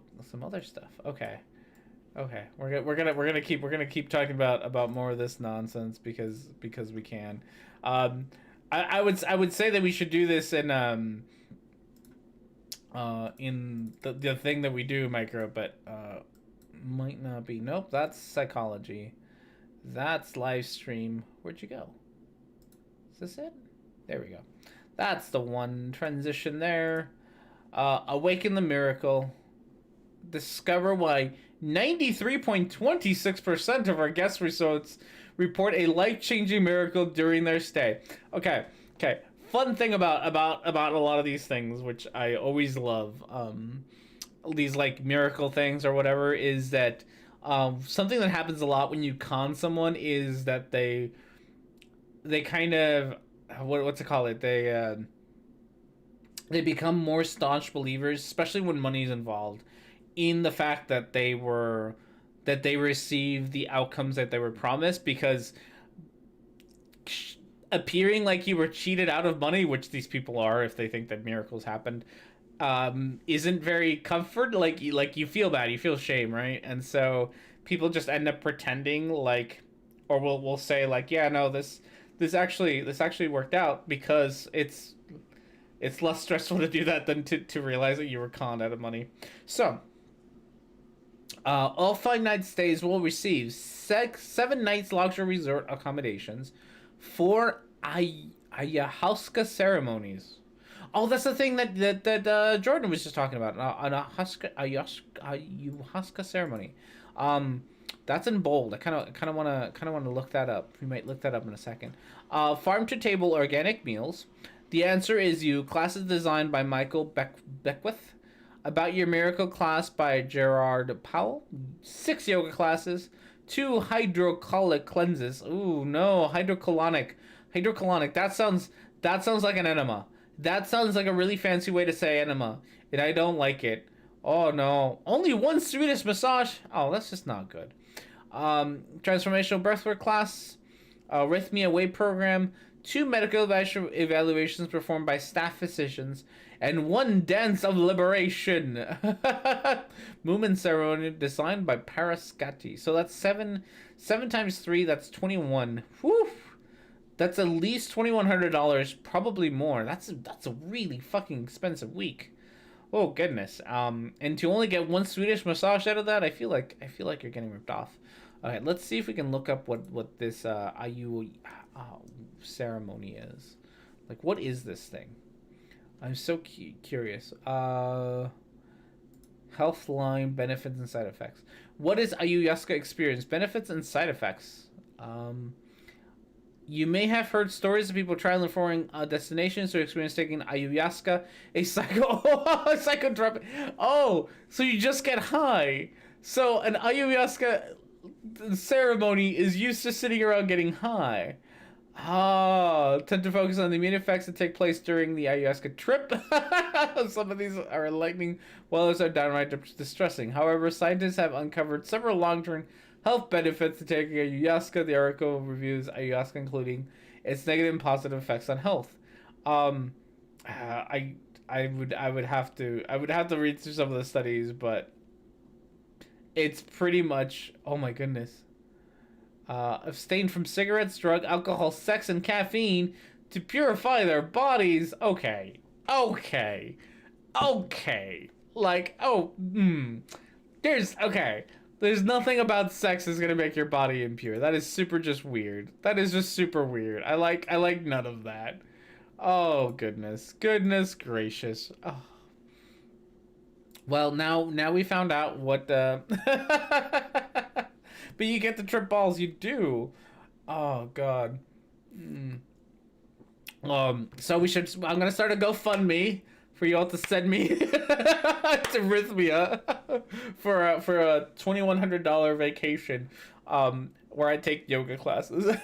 other stuff. Okay, we're gonna keep talking about more of this nonsense because we can. I would say that we should do this in the thing that we do micro, but might not be. Nope, that's psychology. That's live stream. Where'd you go? Is this it? There we go. That's the one. Transition there. Awaken the miracle. Discover why 93.26% of our guest results report a life-changing miracle during their stay. Okay. Fun thing about a lot of these things, which I always love, these like miracle things or whatever, is that something that happens a lot when you con someone is that they kind of what's it called? They become more staunch believers, especially when money's involved, in the fact that they received the outcomes that they were promised, because appearing like you were cheated out of money, which these people are if they think that miracles happened, isn't very comfort. Like you feel bad, you feel shame, right? And so people just end up pretending like, or we'll say like, yeah, no, this actually worked out, because it's less stressful to do that than to realize that you were conned out of money. So all 5 night stays will receive 7 nights luxury resort accommodations, 4 ayahuasca ceremonies. Oh, that's the thing that Jordan was just talking about. An ayahuasca ceremony. That's in bold. I kind of want to look that up. We might look that up in a second. Farm to table organic meals. The answer is you. Class is designed by Michael Beckwith. About Your Miracle class by Gerard Powell. 6 yoga classes. 2 hydrocolonic cleanses. Ooh, no, hydrocolonic. That sounds like an enema. That sounds like a really fancy way to say enema, and I don't like it. Oh no, only 1 Swedish massage. Oh, that's just not good. Transformational breathwork class, arrhythmia weight program, 2 medical evaluations performed by staff physicians, and 1 dance of liberation. Movement ceremony designed by Parascati. So that's 7 times 3. That's 21. Whew. That's at least $2,100, probably more. That's a really fucking expensive week. Oh goodness. And to only get 1 Swedish massage out of that, I feel like you're getting ripped off. Okay, let's see if we can look up what this Ayu ceremony is. Like, what is this thing? I'm so curious. Health line, benefits and side effects. What is ayahuasca experience? Benefits and side effects. You may have heard stories of people traveling foreign destinations to experience taking ayahuasca, a psychotropic. Oh, so you just get high. So an ayahuasca ceremony is used to sitting around getting high. Tend to focus on the immediate effects that take place during the ayahuasca trip. Some of these are enlightening, while others are downright distressing. However, scientists have uncovered several long-term health benefits to taking ayahuasca. The article reviews ayahuasca, including its negative and positive effects on health. I would have to read through some of the studies, but it's pretty much, oh my goodness. Abstain from cigarettes, drug, alcohol, sex, and caffeine to purify their bodies. Okay. Like, There's nothing about sex that's gonna make your body impure. That is just weird. That is just super weird. I like none of that. Oh, goodness gracious. Oh. Well, now we found out what but you get to trip balls, you do. Oh god. So I'm gonna start a GoFundMe for you all to send me to Rhythmia for a $2,100 vacation, where I take yoga classes.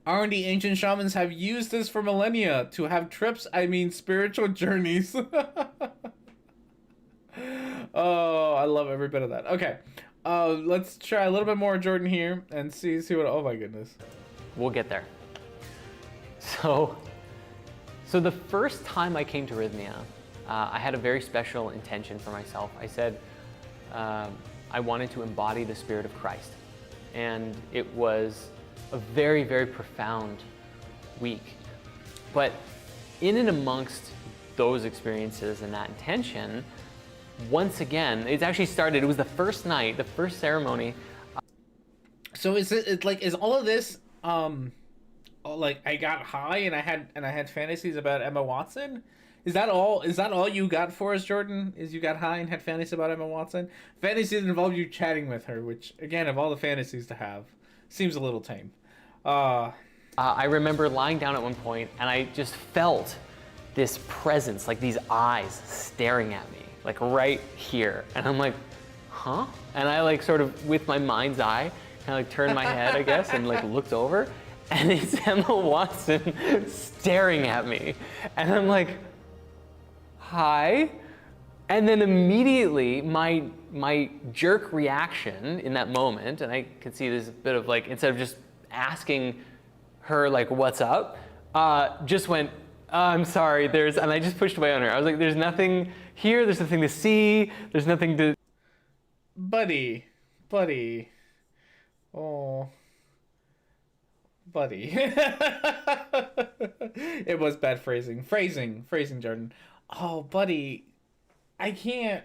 R&D ancient shamans have used this for millennia to have trips, spiritual journeys. Oh, I love every bit of that. Okay, let's try a little bit more Jordan here and see what. Oh my goodness. We'll get there. So the first time I came to Rhythmia, I had a very special intention for myself. I said I wanted to embody the spirit of Christ, and it was a very, very profound week. But in and amongst those experiences and that intention, once again, it actually started, it was the first night, the first ceremony. So is all of this, like I got high and I had fantasies about Emma Watson? Is that all you got for us, Jordan? Is you got high and had fantasies about Emma Watson? Fantasies involve you chatting with her, which, again, of all the fantasies to have, seems a little tame. I remember lying down at one point and I just felt this presence, like these eyes staring at me, like right here. And I'm like, huh? And I like sort of, with my mind's eye, kind of like turned my head, I guess, and like looked over, and it's Emma Watson staring at me. And I'm like, hi? And then immediately my jerk reaction in that moment, and I could see there's a bit of like, instead of just asking her like, what's up, just went, I'm sorry, and I just pushed away on her. I was like, there's nothing here, there's nothing to see, there's nothing to... Buddy. Oh. Buddy. It was bad phrasing, Jordan. Oh, buddy. I can't...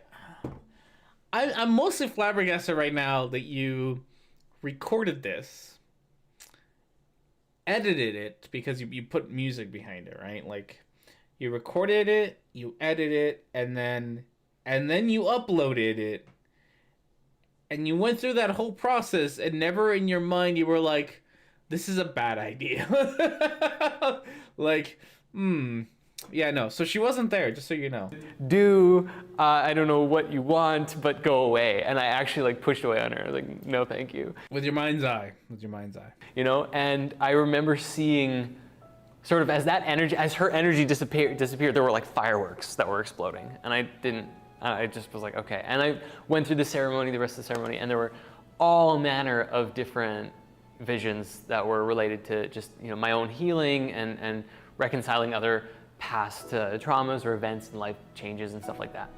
I'm mostly flabbergasted right now that you recorded this, edited it, because you put music behind it, right? Like, you recorded it, you edited it, and then you uploaded it, and you went through that whole process, and never in your mind you were like, this is a bad idea. Like, yeah, no. So she wasn't there, just so you know. I don't know what you want, but go away. And I actually like pushed away on her, like, no, thank you. With your mind's eye. You know, and I remember seeing sort of as her energy disappeared, there were like fireworks that were exploding. And I just was like, okay. And I went through the rest of the ceremony, and there were all manner of different visions that were related to just, you know, my own healing and reconciling other past traumas or events and life changes and stuff like that.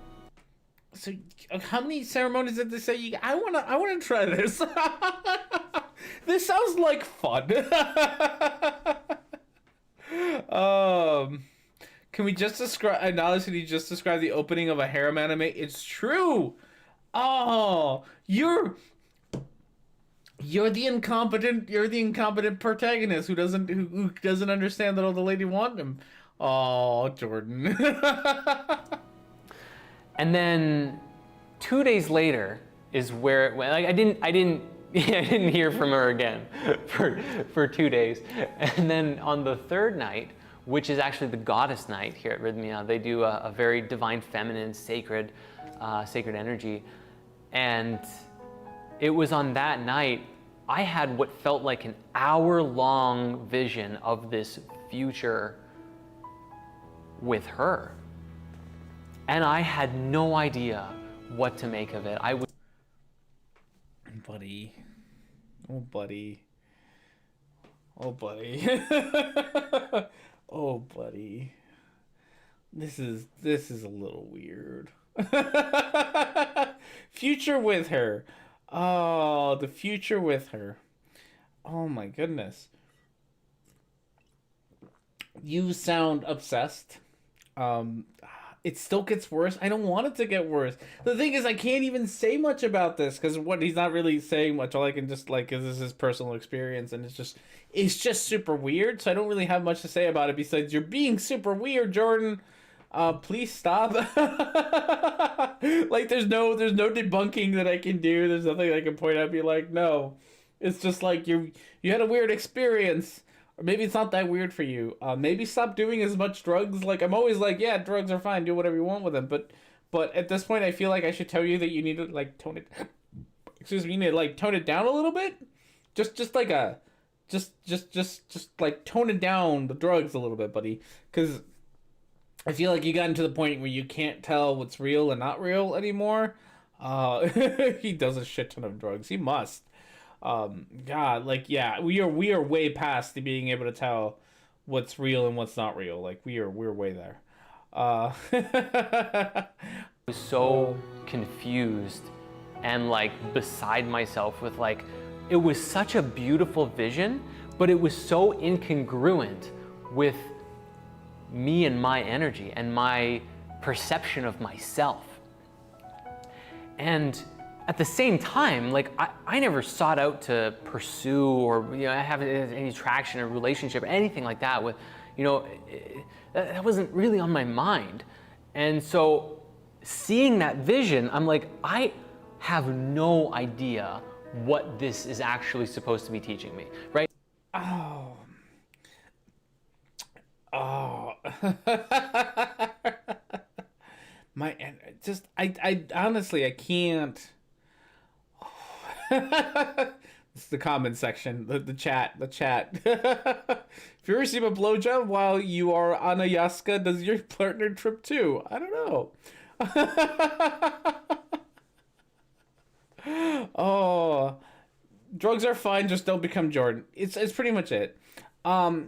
So, how many ceremonies did they say you? I wanna try this. This sounds like fun. Can we just describe? Can you just describe the opening of a harem anime? It's true. Oh, you're the incompetent protagonist who doesn't understand that all the lady want him. Oh, Jordan. And then 2 days later, is where, like, I didn't hear from her again for 2 days. And then on the third night, which is actually the goddess night here at Rhythmia, they do a very divine, feminine, sacred energy. And it was on that night, I had what felt like an hour-long vision of this future with her. And I had no idea what to make of it. I was... Buddy. Oh, buddy. Oh, buddy. Oh, buddy. This is a little weird. Future with her. Oh, the future with her. Oh my goodness. You sound obsessed. It still gets worse. I don't want it to get worse. The thing is, I can't even say much about this because he's not really saying much. All I can just is this is his personal experience, and it's just super weird. So I don't really have much to say about it besides you're being super weird, Jordan. Please stop. Like there's no debunking that I can do. There's nothing I can point out and be like, no. It's just like you had a weird experience. Or maybe it's not that weird for you. Maybe stop doing as much drugs. Like I'm always like, yeah, drugs are fine. Do whatever you want with them. But at this point, I feel like I should tell you that you need to like tone it. Excuse me. You need to like tone it down a little bit. Just like tone it down the drugs a little bit, buddy. Because I feel like you got into the point where you can't tell what's real and not real anymore. He does a shit ton of drugs. He must. God, like, yeah, we are way past the being able to tell what's real and what's not real. Like we're way there. I was so confused and like beside myself with like, it was such a beautiful vision, but it was so incongruent with me and my energy and my perception of myself. And at the same time, like I never sought out to pursue or have any traction or relationship or anything like that with, that wasn't really on my mind. And so seeing that vision, I'm like, I have no idea what this is actually supposed to be teaching me, right? Oh. I honestly, I can't. This is the comment section, the chat. If you receive a blowjob while you are on a yaska, does your partner trip too? I don't know. Oh, drugs are fine, just don't become Jordan. It's pretty much it.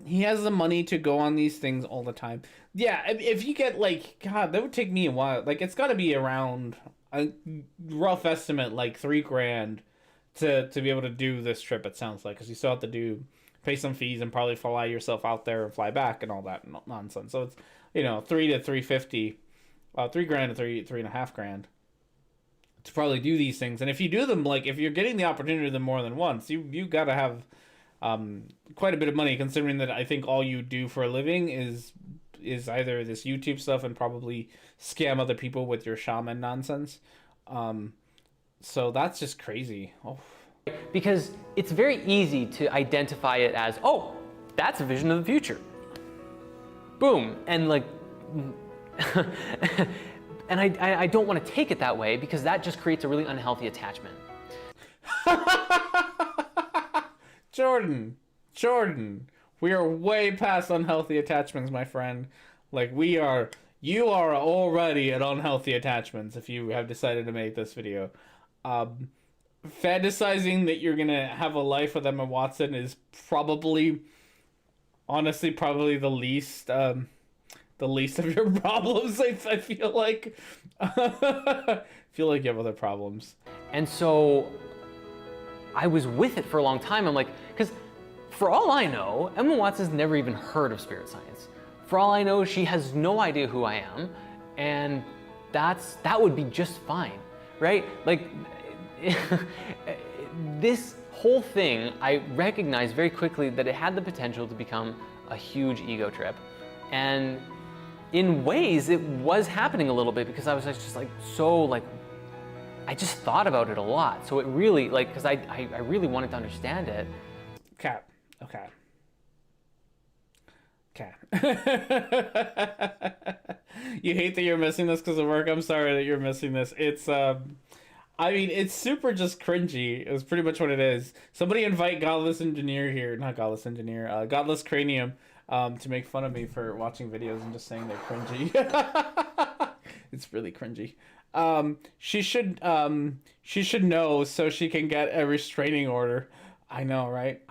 He has the money to go on these things all the time. Yeah, if you get like, God, that would take me a while. Like, it's got to be around a rough estimate, like $3,000 to be able to do this trip. It sounds like, because you still have to pay some fees and probably fly yourself out there and fly back and all that nonsense. So it's $3,000 to $350, $3,000 to $3,500 to probably do these things. And if you do them, like if you're getting the opportunity to do them more than once, you got to have quite a bit of money, considering that I think all you do for a living is either this YouTube stuff and probably scam other people with your shaman nonsense. So that's just crazy. Oh. Because it's very easy to identify it as, oh, that's a vision of the future. Boom. And like, and I don't want to take it that way because that just creates a really unhealthy attachment. Jordan, we are way past unhealthy attachments, my friend. Like you are already at unhealthy attachments if you have decided to make this video. Fantasizing that you're gonna have a life with Emma Watson is probably the least of your problems. I feel like you have other problems. And so I was with it for a long time. I'm like, because for all I know, Emma Watson's never even heard of spirit science. For all I know, she has no idea who I am, and that would be just fine, right? Like, this whole thing, I recognized very quickly that it had the potential to become a huge ego trip. And in ways, it was happening a little bit because I was just like so like I just thought about it a lot. So it really, like, because I really wanted to understand it. Cat. Okay. Cat. You hate that you're missing this because of work. I'm sorry that you're missing this. It's I mean, it's super just cringy. It's pretty much what it is. Somebody invite Godless Engineer here, not Godless Engineer, Godless Cranium, to make fun of me for watching videos and just saying they're cringy. It's really cringy. She should know so she can get a restraining order. I know, right?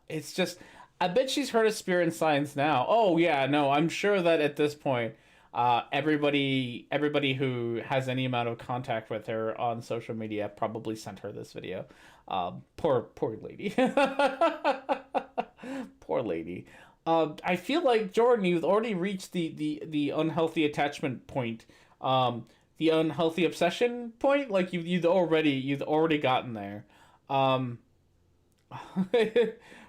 It's just, I bet she's heard of Spirit and Science now. Oh yeah, no, I'm sure that at this point, everybody who has any amount of contact with her on social media probably sent her this video. Poor lady. Poor lady. I feel like, Jordan, you've already reached the unhealthy attachment point. The unhealthy obsession point. Like you've already gotten there.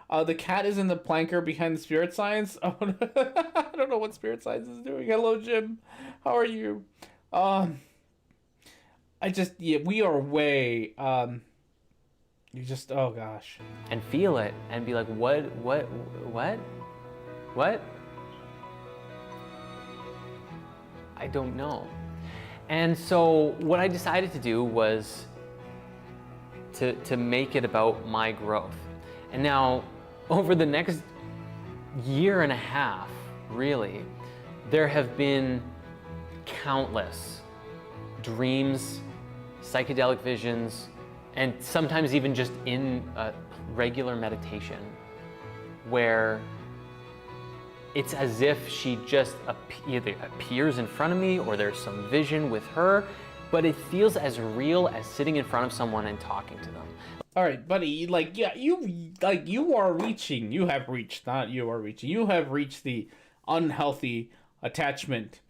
The cat is in the planker behind the Spirit Science. Oh, I don't know what Spirit Science is doing. Hello, Jim. How are you? We are way. You just, oh gosh. And feel it and be like, what? I don't know. And so what I decided to do was to make it about my growth. And now, over the next year and a half, really, there have been countless dreams, psychedelic visions, and sometimes even just in regular meditation, where it's as if she just either appears in front of me or there's some vision with her, but it feels as real as sitting in front of someone and talking to them. All right, buddy, you have reached the unhealthy attachment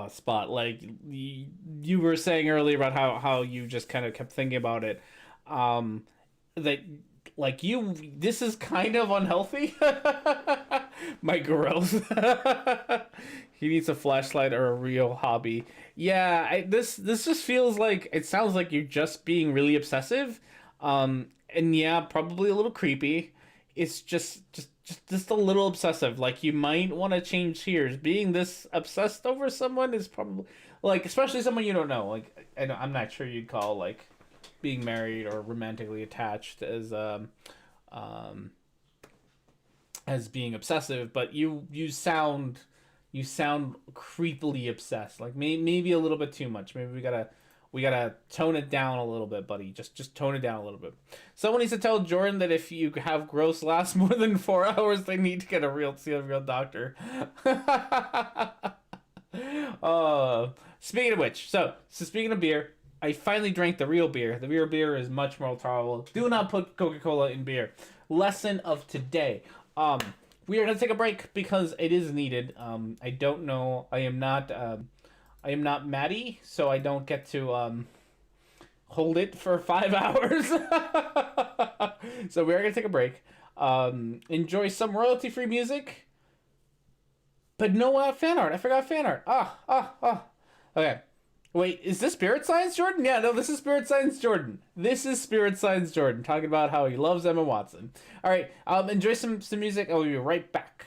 spot. Like you were saying earlier about how you just kind of kept thinking about it. This is kind of unhealthy. My growth. He needs a flashlight or a real hobby. Yeah, this just feels like, it sounds like you're just being really obsessive. And yeah, probably a little creepy. It's just a little obsessive. Like, you might want to change gears. Being this obsessed over someone is probably, like, especially someone you don't know. Like, I'm not sure you'd call, like, being married or romantically attached as being obsessive, but you sound creepily obsessed. Like maybe a little bit too much. Maybe we gotta tone it down a little bit, buddy. Just tone it down a little bit. Someone needs to tell Jordan that if you have growths last more than 4 hours, they need to get see a real doctor. Speaking of which, so speaking of beer, I finally drank the real beer. The real beer is much more tolerable. Do not put Coca-Cola in beer. Lesson of today. We are going to take a break because it is needed. I don't know. I am not Maddie, so I don't get to hold it for 5 hours. So we are going to take a break. Enjoy some royalty-free music. But no fan art. I forgot fan art. Okay. Wait, is this Spirit Science Jordan? Yeah, no, this is Spirit Science Jordan. This is Spirit Science Jordan talking about how he loves Emma Watson. All right, enjoy some music. I'll be right back.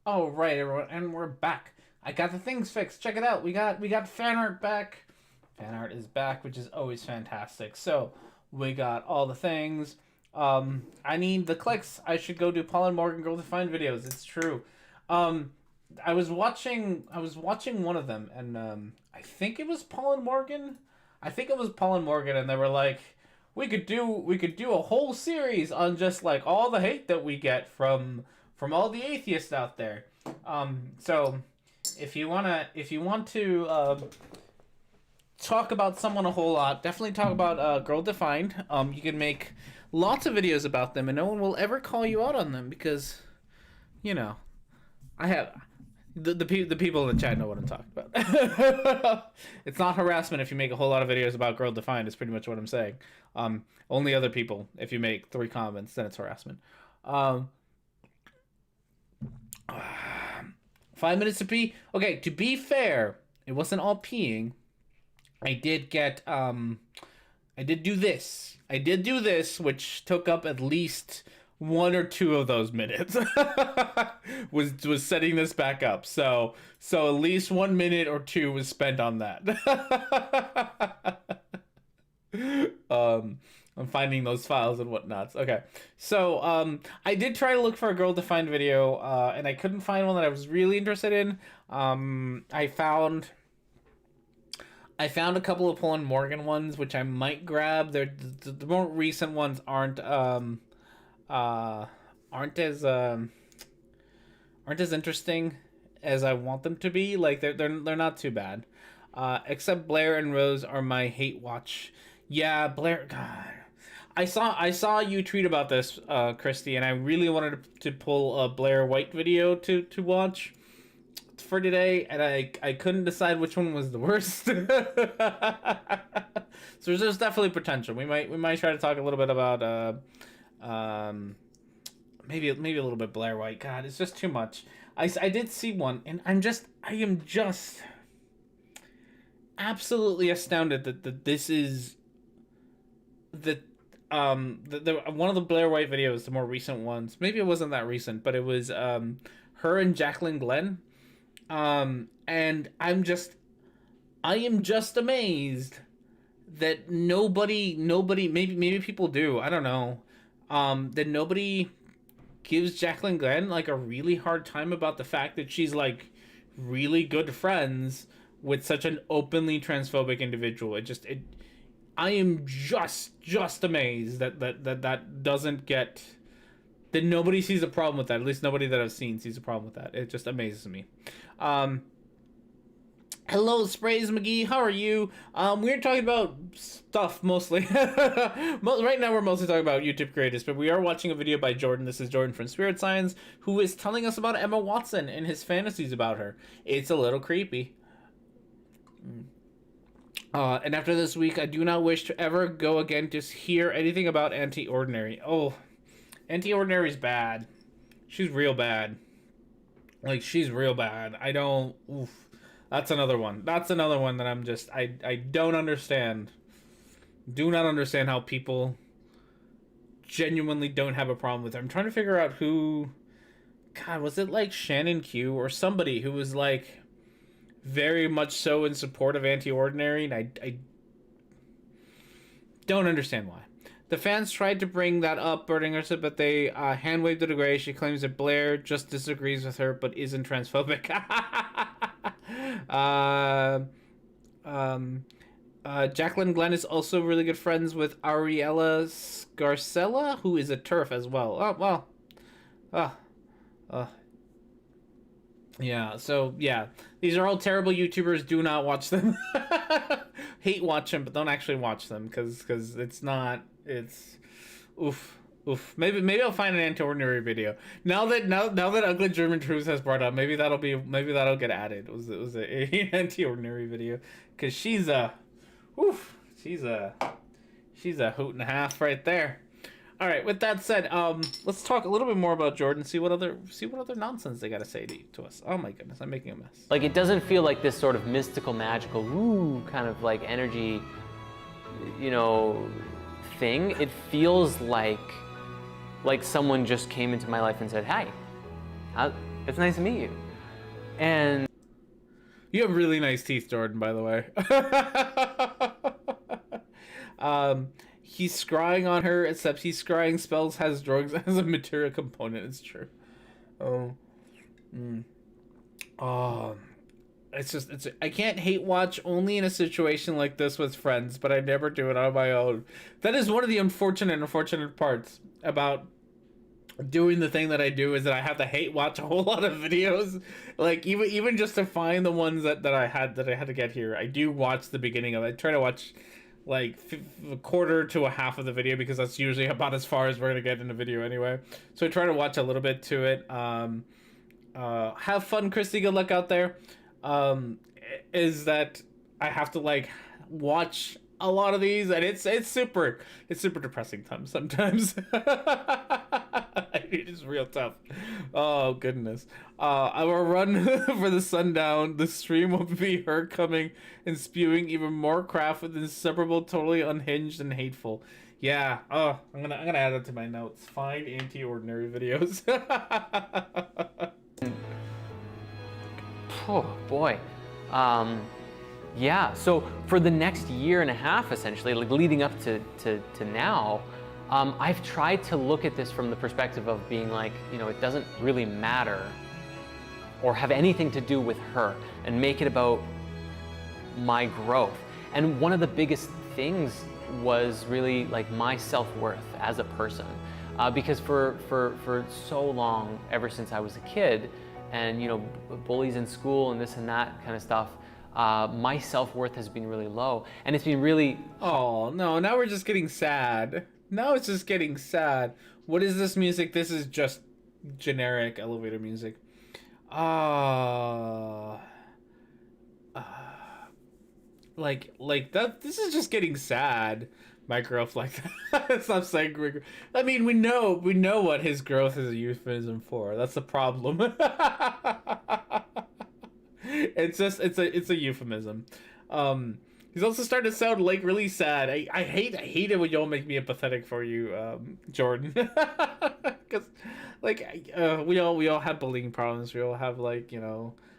All right, everyone, and we're back. I got the things fixed. Check it out. We got fan art back. Fan art is back, which is always fantastic. So we got all the things. I need the clicks. I should go do Paul and Morgan Girl Defined videos. It's true. I was watching one of them, and I think it was Paul and Morgan. And they were like, we could do a whole series on just like all the hate that we get from all the atheists out there. So if you want to talk about someone a whole lot, definitely talk about Girl Defined. You can make lots of videos about them, and no one will ever call you out on them because, you know, I have the people in the chat know what I'm talking about. It's not harassment if you make a whole lot of videos about Girl Defined. Is pretty much what I'm saying. Only other people. If you make 3 comments, then it's harassment. 5 minutes to pee. Okay, to be fair, it wasn't all peeing. I did do this, which took up at least 1 or 2 of those minutes. was setting this back up. So at least 1 minute or 2 was spent on that. I'm finding those files and whatnots. Okay, so I did try to look for a Girl Defined video, and I couldn't find one that I was really interested in. I found a couple of Paul and Morgan ones, which I might grab. The more recent ones aren't as interesting as I want them to be. Like they're not too bad. Except Blair and Rose are my hate watch. Yeah, Blair. God, I saw you tweet about this, Christy, and I really wanted to pull a Blair White video to watch for today, and I couldn't decide which one was the worst. So there's definitely potential. We might try to talk a little bit about maybe a little bit Blair White. God, it's just too much. I did see one, and I am just absolutely astounded that this is the one of the Blair White videos, the more recent ones. Maybe it wasn't that recent, but it was her and Jacqueline Glenn. And I am just amazed that nobody, maybe people do, I don't know, that nobody gives Jacqueline Glenn like a really hard time about the fact that she's like really good friends with such an openly transphobic individual. I am just amazed that doesn't get, that nobody sees a problem with that. At least nobody that I've seen sees a problem with that. It just amazes me. Hello, Sprays McGee. How are you? We're talking about stuff mostly. Right now, we're mostly talking about YouTube creators, but we are watching a video by Jordan. This is Jordan from Spirit Science, who is telling us about Emma Watson and his fantasies about her. It's a little creepy. And after this week, I do not wish to ever go again to hear anything about Anti-Ordinary. Oh, Anti-Ordinary's bad. She's real bad. Like, she's real bad. I don't... Oof. That's another one. That's another one that I'm just... I don't understand. Do not understand how people genuinely don't have a problem with her. I'm trying to figure out who... God, was it like Shannon Q or somebody who was like very much so in support of Anti-Ordinary, and I don't understand why. The fans tried to bring that up, Berdinger said, but they hand-waved it away. She claims that Blair just disagrees with her, but isn't transphobic. Jacqueline Glenn is also really good friends with Ariella Scarcella, who is a TERF as well. Oh, well. Yeah, so, yeah. These are all terrible YouTubers. Do not watch them. Hate watch them, but don't actually watch them, because it's not... It's... Oof. Maybe I'll find an Anti-Ordinary video. Now that Ugly German Truth has brought up, maybe that'll get added. It was an Anti-Ordinary video, because she's a hoot and a half right there. All right. With that said, let's talk a little bit more about Jordan. See what other nonsense they gotta say to us. Oh my goodness, I'm making a mess. Like, it doesn't feel like this sort of mystical, magical, woo kind of like energy, you know, thing. It feels like someone just came into my life and said, "Hi, It's nice to meet you. And You have really nice teeth, Jordan, by the way. He's scrying on her, except he's scrying spells has drugs as a material component. It's true. Oh. Oh. I can't hate watch only in a situation like this with friends, but I never do it on my own. That is one of the unfortunate parts about doing the thing that I do, is that I have to hate watch a whole lot of videos. Like even just to find the ones that I had to get here, I do watch the beginning of it. I try to watch like a quarter to a half of the video, because that's usually about as far as we're gonna get in the video anyway. So I try to watch a little bit to it. Have fun, Christy. Good luck out there. Is that I have to like watch a lot of these, and it's super depressing sometimes. It is real tough. Oh goodness. I will run for the sundown. The stream will be her coming and spewing even more crap with inseparable, totally unhinged and hateful. Yeah. Oh, I'm gonna add that to my notes. Find anti-ordinary videos. oh boy. Yeah, so for the next year and a half, essentially, like leading up to now, I've tried to look at this from the perspective of being like, it doesn't really matter or have anything to do with her, and make it about my growth. And one of the biggest things was really like my self-worth as a person, because for so long, ever since I was a kid, and bullies in school and this and that kind of stuff, my self-worth has been really low, and it's been really... Oh no, now we're just getting sad. Now it's just getting sad. What is this music? This is just generic elevator music. Like that. This is just getting sad. My growth, like that. Stop saying. I mean, we know what his growth is a euphemism for. That's the problem. It's a euphemism. He's also starting to sound like really sad. I hate it when y'all make me empathetic for you, Jordan. Because we all have bullying problems. We all have like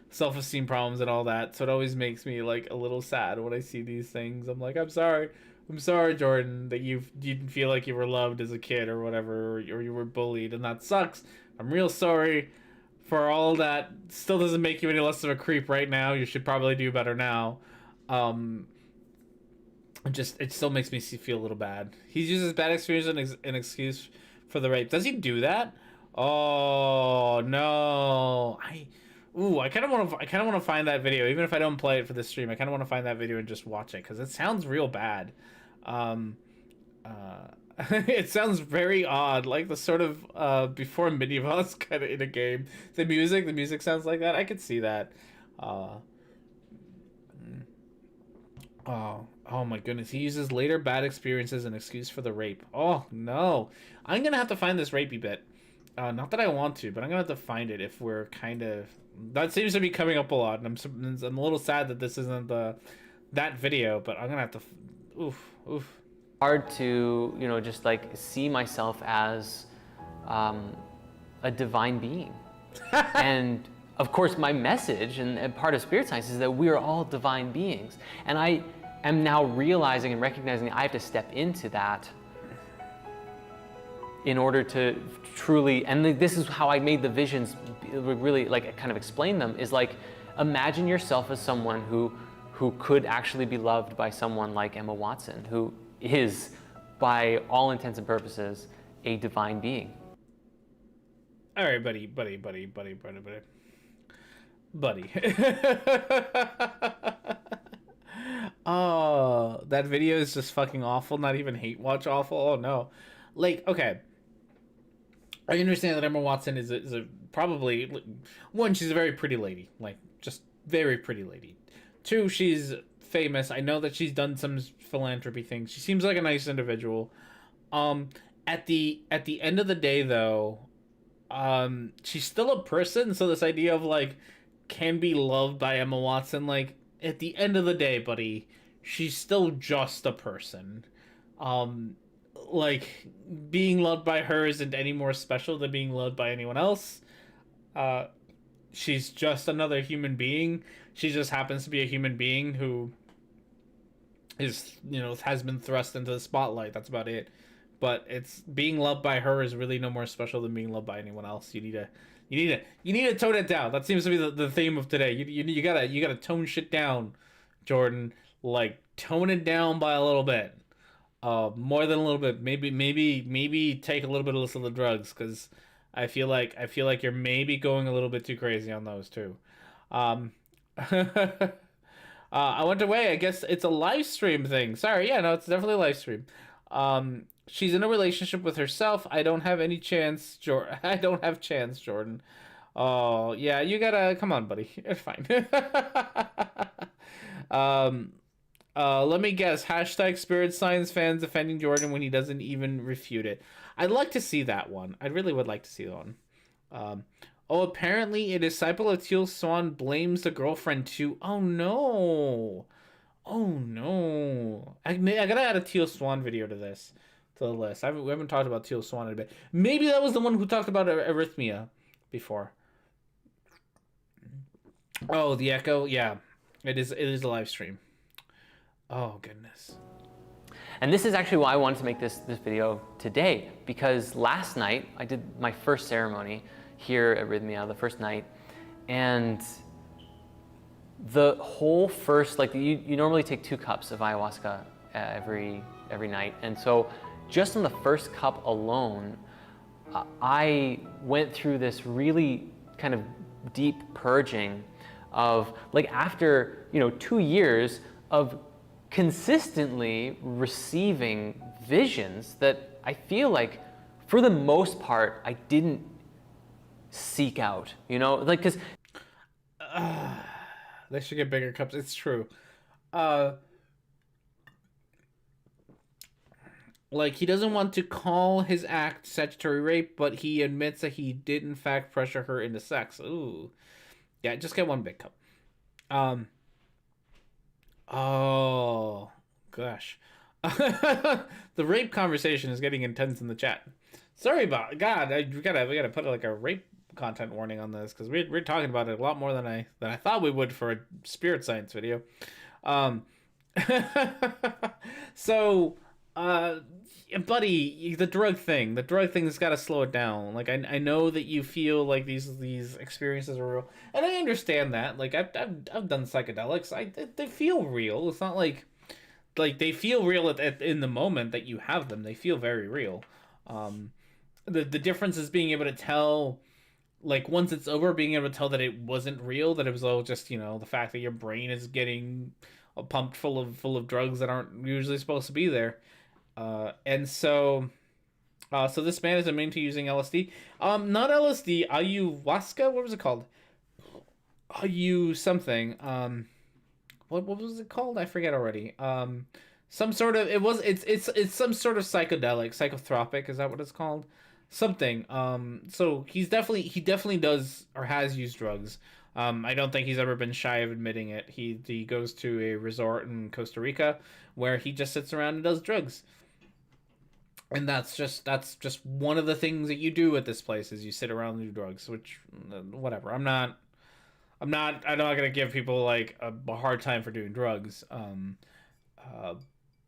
self-esteem problems and all that. So it always makes me like a little sad when I see these things. I'm like, I'm sorry, Jordan, that you didn't feel like you were loved as a kid or whatever, or you were bullied, and that sucks. I'm real sorry for all that. Still doesn't make you any less of a creep right now. You should probably do better now. It still makes me feel a little bad. He uses bad experience as an excuse for the rape. Does he do that? Oh no! I kind of want to find that video, even if I don't play it for the stream. I kind of want to find that video and just watch it, because it sounds real bad. It sounds very odd, like the sort of before Miniboss kind of in a game. The music sounds like that. I could see that. Oh my goodness. He uses later bad experiences as an excuse for the rape. Oh no. I'm gonna have to find this rapey bit. Not that I want to, but I'm gonna have to find it if we're kind of... That seems to be coming up a lot, and I'm a little sad that this isn't that video, but I'm gonna have to... Oof. Hard to, just like see myself as a divine being. And of course, my message and part of spirit science is that we are all divine beings. And I am now realizing and recognizing I have to step into that in order to truly, and this is how I made the visions really, like, kind of explain them, is like, imagine yourself as someone who could actually be loved by someone like Emma Watson, who is, by all intents and purposes, a divine being. All right, buddy. Oh, that video is just fucking awful. Not even hate watch awful. Oh no. Like, okay, I understand that Emma Watson is a probably, one, she's a very pretty lady, like just very pretty lady. Two, she's famous. I know that she's done some philanthropy things. She seems like a nice individual. At the end of the day though, she's still a person. So this idea of like can be loved by Emma Watson, like at the end of the day, buddy, she's still just a person. Like being loved by her isn't any more special than being loved by anyone else. she's just another human being. She just happens to be a human being who is, has been thrust into the spotlight. That's about it. But it's being loved by her is really no more special than being loved by anyone else. You need to tone it down. That seems to be the theme of today. You gotta tone shit down, Jordan. Like, tone it down by a little bit. More than a little bit. Maybe take a little bit of the drugs, because I feel like you're maybe going a little bit too crazy on those too. Um, I went away. I guess it's a live stream thing. Sorry, yeah, no, it's definitely a live stream. She's in a relationship with herself. I don't have any chance, I don't have chance, Jordan. Oh, yeah, you gotta come on, buddy. It's fine. um, Let me guess. Hashtag Spirit Science fans defending Jordan when he doesn't even refute it. I'd like to see that one. I really would like to see that one. Um, oh, apparently a disciple of Teal Swan blames the girlfriend too. Oh no. Oh no. I gotta add a Teal Swan video to this, to the list. We haven't talked about Teal Swan in a bit. Maybe that was the one who talked about arrhythmia before. Oh, the echo. Yeah, it is a live stream. Oh goodness. And this is actually why I wanted to make this video today, because last night I did my first ceremony here at Rhythmia, the first night, and the whole first, like, you normally take 2 cups of ayahuasca every night, and so just on the first cup alone, I went through this really kind of deep purging of, like, after 2 years of consistently receiving visions that I feel like, for the most part, I didn't seek out, like, because they should get bigger cups. It's true. Like, he doesn't want to call his act statutory rape, but he admits that he did in fact pressure her into sex. Ooh. Yeah, just get 1 big cup. Oh, gosh. The rape conversation is getting intense in the chat. Sorry about God. We gotta put like a rape content warning on this, because we're talking about it a lot more than I thought we would for a spirit science video. So, buddy, the drug thing's got to slow it down. Like, I know that you feel like these experiences are real, and I understand that. Like, I've done psychedelics. They feel real. It's not like they feel real in the moment that you have them. They feel very real. The difference is being able to tell, like, once it's over, being able to tell that it wasn't real, that it was all just, the fact that your brain is getting pumped full of drugs that aren't usually supposed to be there. And so this man is admitting to using LSD. Not LSD, ayahuasca. What was it called? Something. What was it called? I forget already. Some sort of, it's some sort of psychotropic. Is that what it's called? Something. So he definitely does or has used drugs. I don't think he's ever been shy of admitting it. He goes to a resort in Costa Rica where he just sits around and does drugs. And that's just one of the things that you do at this place, is you sit around and do drugs, which, whatever. I'm not gonna give people like a hard time for doing drugs.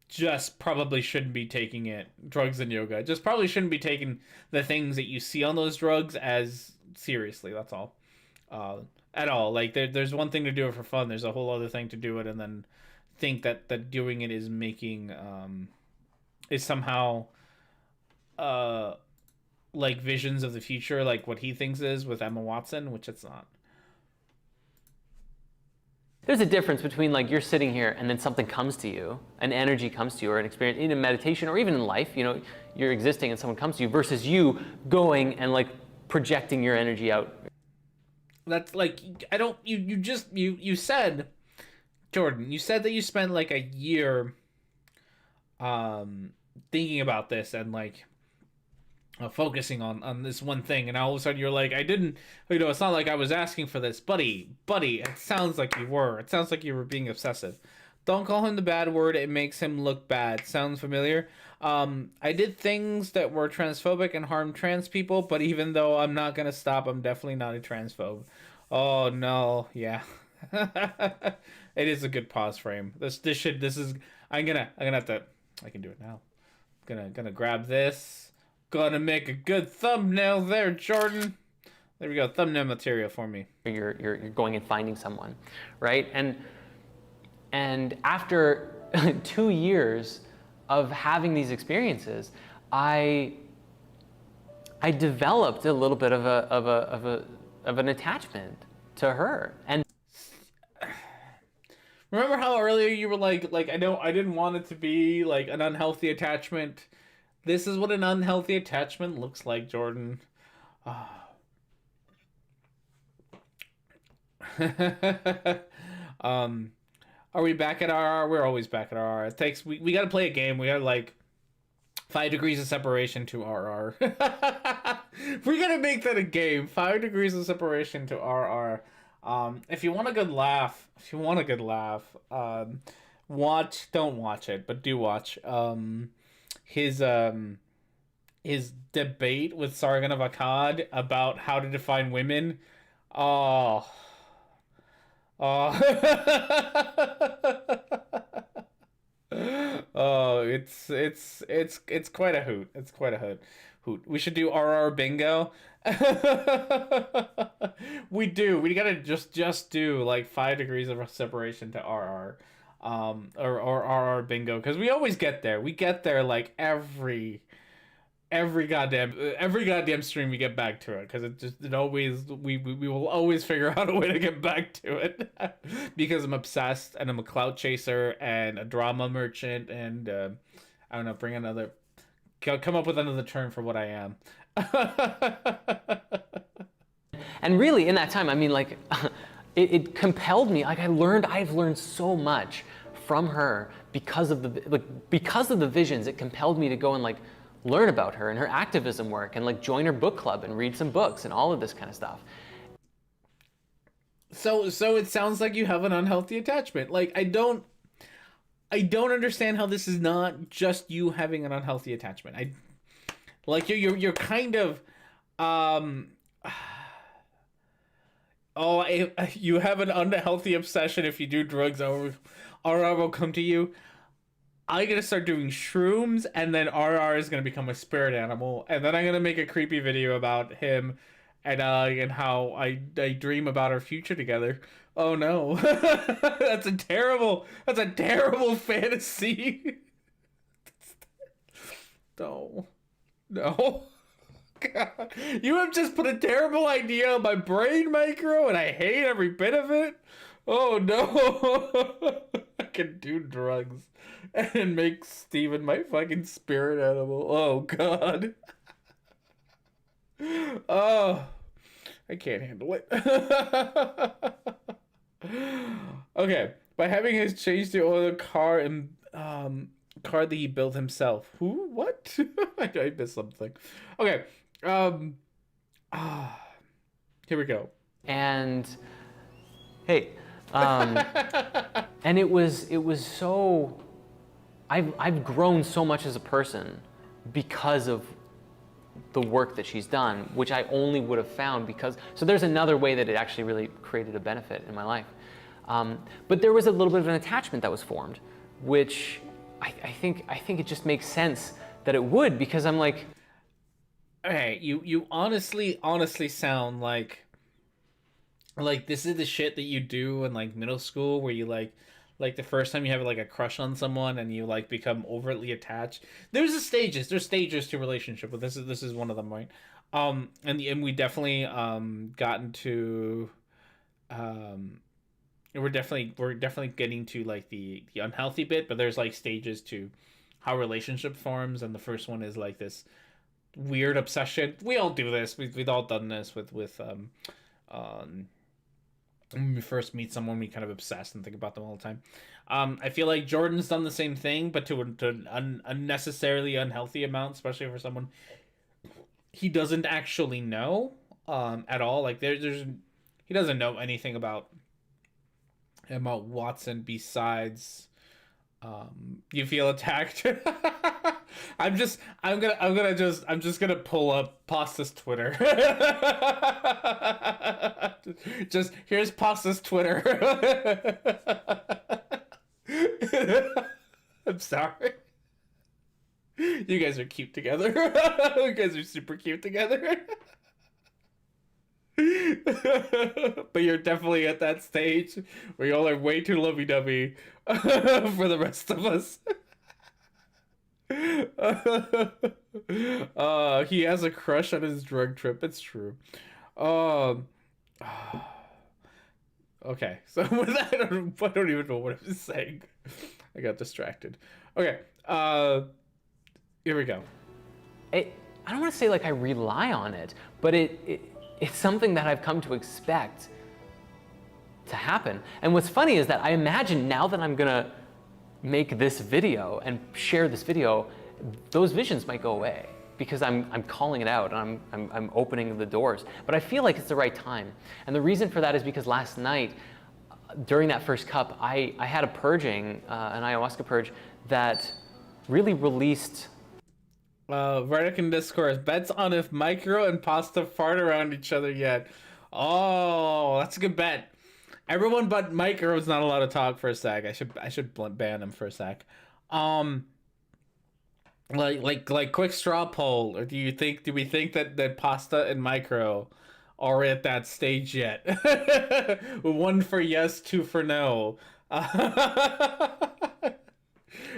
Just probably shouldn't be taking drugs and yoga. Just probably shouldn't be taking the things that you see on those drugs as seriously. That's all. At all. Like, there's one thing to do it for fun. There's a whole other thing to do it and then think that doing it is making is somehow like visions of the future, like what he thinks is with Emma Watson, which it's not. there's a difference between, like, you're sitting here and then something comes to you, an energy comes to you, or an experience in meditation or even in life, you're existing and someone comes to you, versus you going and, like, projecting your energy out. That's like, you said, Jordan, you said that you spent like a year thinking about this and like focusing on this one thing, and all of a sudden you're like, I didn't, it's not like I was asking for this. Buddy, it sounds like you were. It sounds like you were being obsessive. Don't call him the bad word. It makes him look bad. Sounds familiar? I did things that were transphobic and harmed trans people, but even though I'm not going to stop, I'm definitely not a transphobe. Oh no, yeah. It is a good pause frame. This is I'm gonna have to I can do it now. Gonna grab this. Gonna make a good thumbnail there, Jordan. There we go, thumbnail material for me. You're going and finding someone, right? And after 2 years of having these experiences, I developed a little bit of an attachment to her. And remember how earlier you were like I didn't want it to be like an unhealthy attachment. This is what an unhealthy attachment looks like, Jordan. Are we back at RR? We're always back at RR. It takes we gotta play a game. We gotta like 5 degrees of separation to RR. We're gonna make that a game. 5 degrees of separation to RR. If you want a good laugh, don't watch it, but do watch his debate with Sargon of Akkad about how to define women. Oh. Oh. Oh, it's quite a hoot. It's quite a hoot. We should do RR bingo. We gotta just do like 5 degrees of separation to RR, or RR bingo, because we always get there. We get there like every goddamn stream we get back to it, because it always we will always figure out a way to get back to it. Because I'm obsessed and I'm a clout chaser and a drama merchant and I don't know, come up with another term for what I am. And really, in that time, I mean, like, it compelled me. Like, I've learned so much from her because of the visions. It compelled me to go and like learn about her and her activism work and like join her book club and read some books and all of this kind of stuff. So it sounds like you have an unhealthy attachment. Like, I don't understand how this is not just you having an unhealthy attachment. You're kind of you have an unhealthy obsession. If you do drugs, RR will come to you. I'm gonna start doing shrooms, and then RR is gonna become a spirit animal, and then I'm gonna make a creepy video about him and how I dream about our future together. Oh no. That's a terrible fantasy. No. God. You have just put a terrible idea on my brain, Micro, and I hate every bit of it. Oh no. I can do drugs and make Steven my fucking spirit animal. Oh god. Oh, I can't handle it. Okay, by having his change the oil car and car that he built himself. Who? What? I missed something. Okay. Here we go. And hey, and it was so. I've grown so much as a person because of the work that she's done, which I only would have found because. So there's another way that it actually really created a benefit in my life. But there was a little bit of an attachment that was formed, which I think it just makes sense that it would, because I'm like, okay, you honestly sound like this is the shit that you do in like middle school, where you like the first time you have like a crush on someone and you like become overtly attached. There's stages to relationship, but this is one of them, right? And we definitely gotten to we're definitely getting to like the unhealthy bit, but there's like stages to how relationship forms, and the first one is like this weird obsession. We all do this. We've all done this with when we first meet someone, we kind of obsess and think about them all the time. I feel like Jordan's done the same thing, but to an unnecessarily unhealthy amount, especially for someone he doesn't actually know at all. Like he doesn't know anything about Watson besides you feel attacked. I'm just gonna pull up Pasta's Twitter. Just here's Pasta's Twitter. I'm sorry. You guys are cute together. You guys are super cute together. But you're definitely at that stage where y'all are way too lovey-dovey for the rest of us. He has a crush on his drug trip. It's true. Um, okay, so with that, I don't even know what I was saying. I got distracted. Okay, here we go. I don't want to say like I rely on it, but it's something that I've come to expect to happen. And what's funny is that I imagine now that I'm gonna make this video and share this video, those visions might go away because I'm calling it out and I'm opening the doors. But I feel like it's the right time. And the reason for that is because last night, during that first cup, I had a purging, an ayahuasca purge that really released. Rhetoric&Discourse bets on if Micro and Pasta fart around each other yet. Oh, that's a good bet. Everyone but Micro is not allowed to talk for a sec. I should ban him for a sec. Like quick straw poll. Or do we think that Pasta and Micro are at that stage yet? 1 for yes, 2 for no.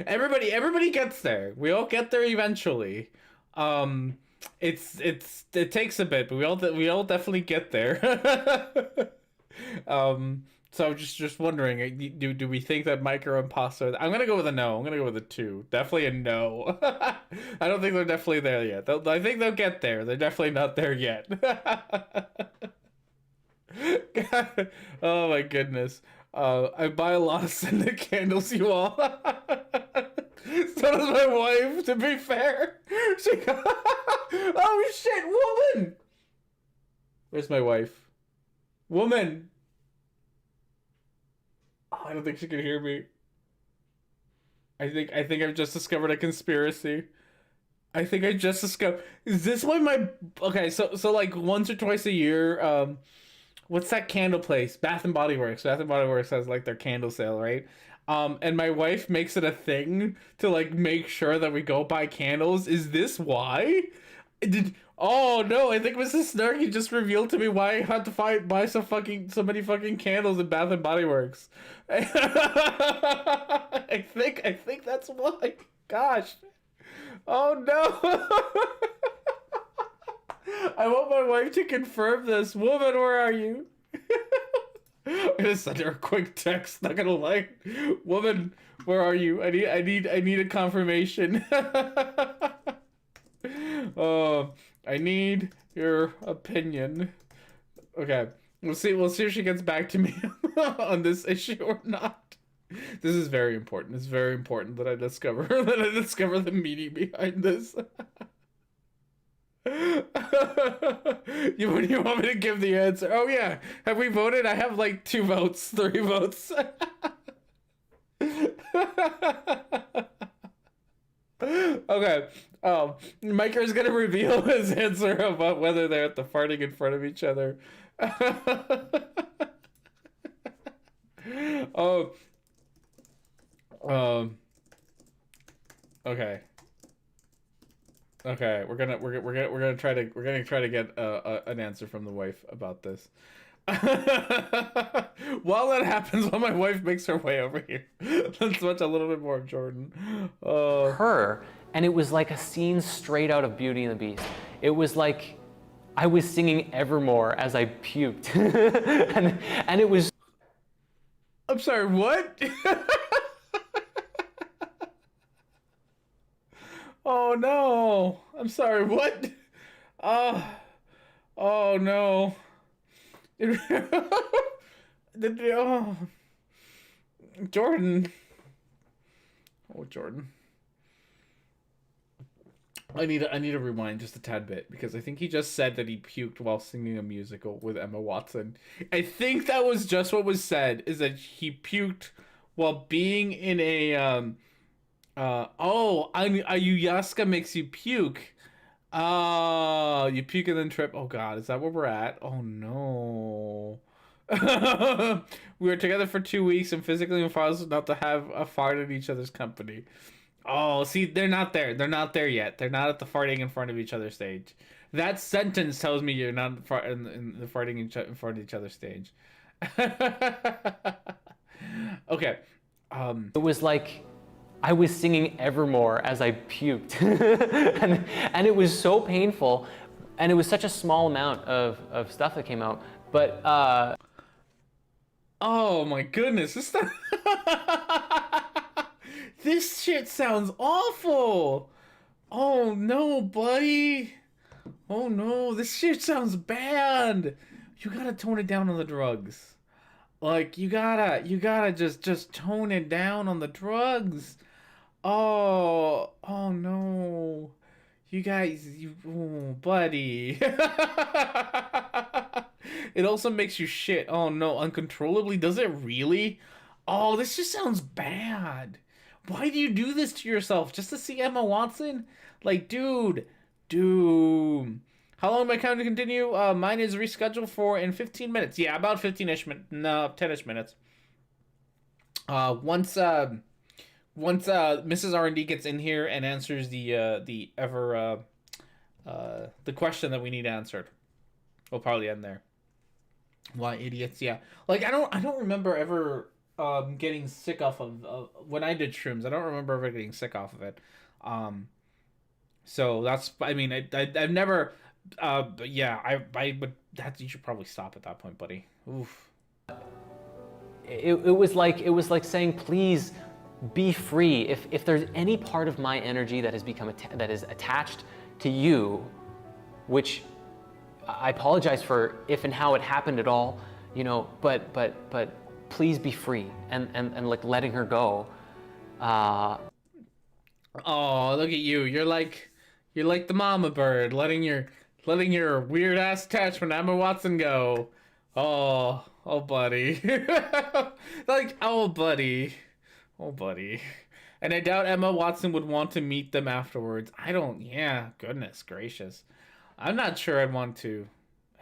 Everybody gets there. We all get there eventually. It takes a bit, but we all definitely get there. So just wondering, do we think that Micro and Pasta? I'm gonna go with a no. I'm gonna go with a 2. Definitely a no. I don't think they're definitely there yet. I think they'll get there. They're definitely not there yet. Oh my goodness. I buy a lot of scented candles, you all. So does my wife, to be fair. Oh shit, woman! Where's my wife? Woman! Oh, I don't think she can hear me. I think I've just discovered a conspiracy. I think I just discovered. Is this why my okay? So like once or twice a year, what's that candle place? Bath and Body Works. Bath and Body Works has like their candle sale, right? And my wife makes it a thing to like make sure that we go buy candles. Is this why? Oh no, I think Mrs. Snarky just revealed to me why I had to buy so many fucking candles in Bath and Body Works. I think that's why. Gosh. Oh no. I want my wife to confirm this. Woman, where are you? I'm gonna send her a quick text, not gonna lie. Woman, where are you? I need a confirmation. I need your opinion. Okay. We'll see if she gets back to me on this issue or not. This is very important. It's very important that I discover the meaning behind this. You want me to give the answer? Oh yeah. Have we voted? I have like 2 votes, 3 votes. Okay. Micah is gonna reveal his answer about whether they're at the farting in front of each other. Oh. Okay. Okay, we're gonna try to get an answer from the wife about this. While that happens, while my wife makes her way over here, let's watch a little bit more of Jordan. Her, and it was like a scene straight out of Beauty and the Beast. It was like I was singing Evermore as I puked, and it was. I'm sorry, what? Oh no! I'm sorry, what? Oh no. Oh. Jordan. Oh, Jordan. I need to rewind just a tad bit because I think he just said that he puked while singing a musical with Emma Watson. I think that was just what was said, is that he puked while being in Ayahuasca makes you puke. Oh, you puke and then trip. Oh God, is that where we're at? Oh no. We were together for 2 weeks and physically impossible not to have a fart in each other's company. Oh, see, they're not there. They're not there yet. They're not at the farting in front of each other stage. That sentence tells me you're not in the farting in front of each other stage. Okay. It was like I was singing Evermore as I puked. and it was so painful. And it was such a small amount of stuff that came out. But oh my goodness. This shit sounds awful. Oh no, buddy. Oh no, this shit sounds bad. You gotta tone it down on the drugs. Like you gotta just tone it down on the drugs. Oh no. You guys, oh, buddy. It also makes you shit. Oh no, uncontrollably. Does it really? Oh, this just sounds bad. Why do you do this to yourself? Just to see Emma Watson? Like, dude. How long am I counting to continue? Mine is rescheduled for in 15 minutes. Yeah, about 15-ish minutes. No, 10-ish minutes. Once Mrs. R&D gets in here and answers the question that we need answered, we'll probably end there. Why idiots? Yeah, like I don't remember ever getting sick off of when I did shrooms. I don't remember ever getting sick off of it. So that's, I mean, I've never, but yeah, I would, that, you should probably stop at that point, buddy. Oof. it was like saying, please be free. If there's any part of my energy that has become that is attached to you, which I apologize for if and how it happened at all, you know, but please be free, and like letting her go. Oh, look at you. You're like the mama bird, letting your weird ass attachment Emma Watson go. Oh, buddy. Like, oh, buddy. Oh, buddy. And I doubt Emma Watson would want to meet them afterwards. I don't, yeah, goodness gracious. I'm not sure I'd want to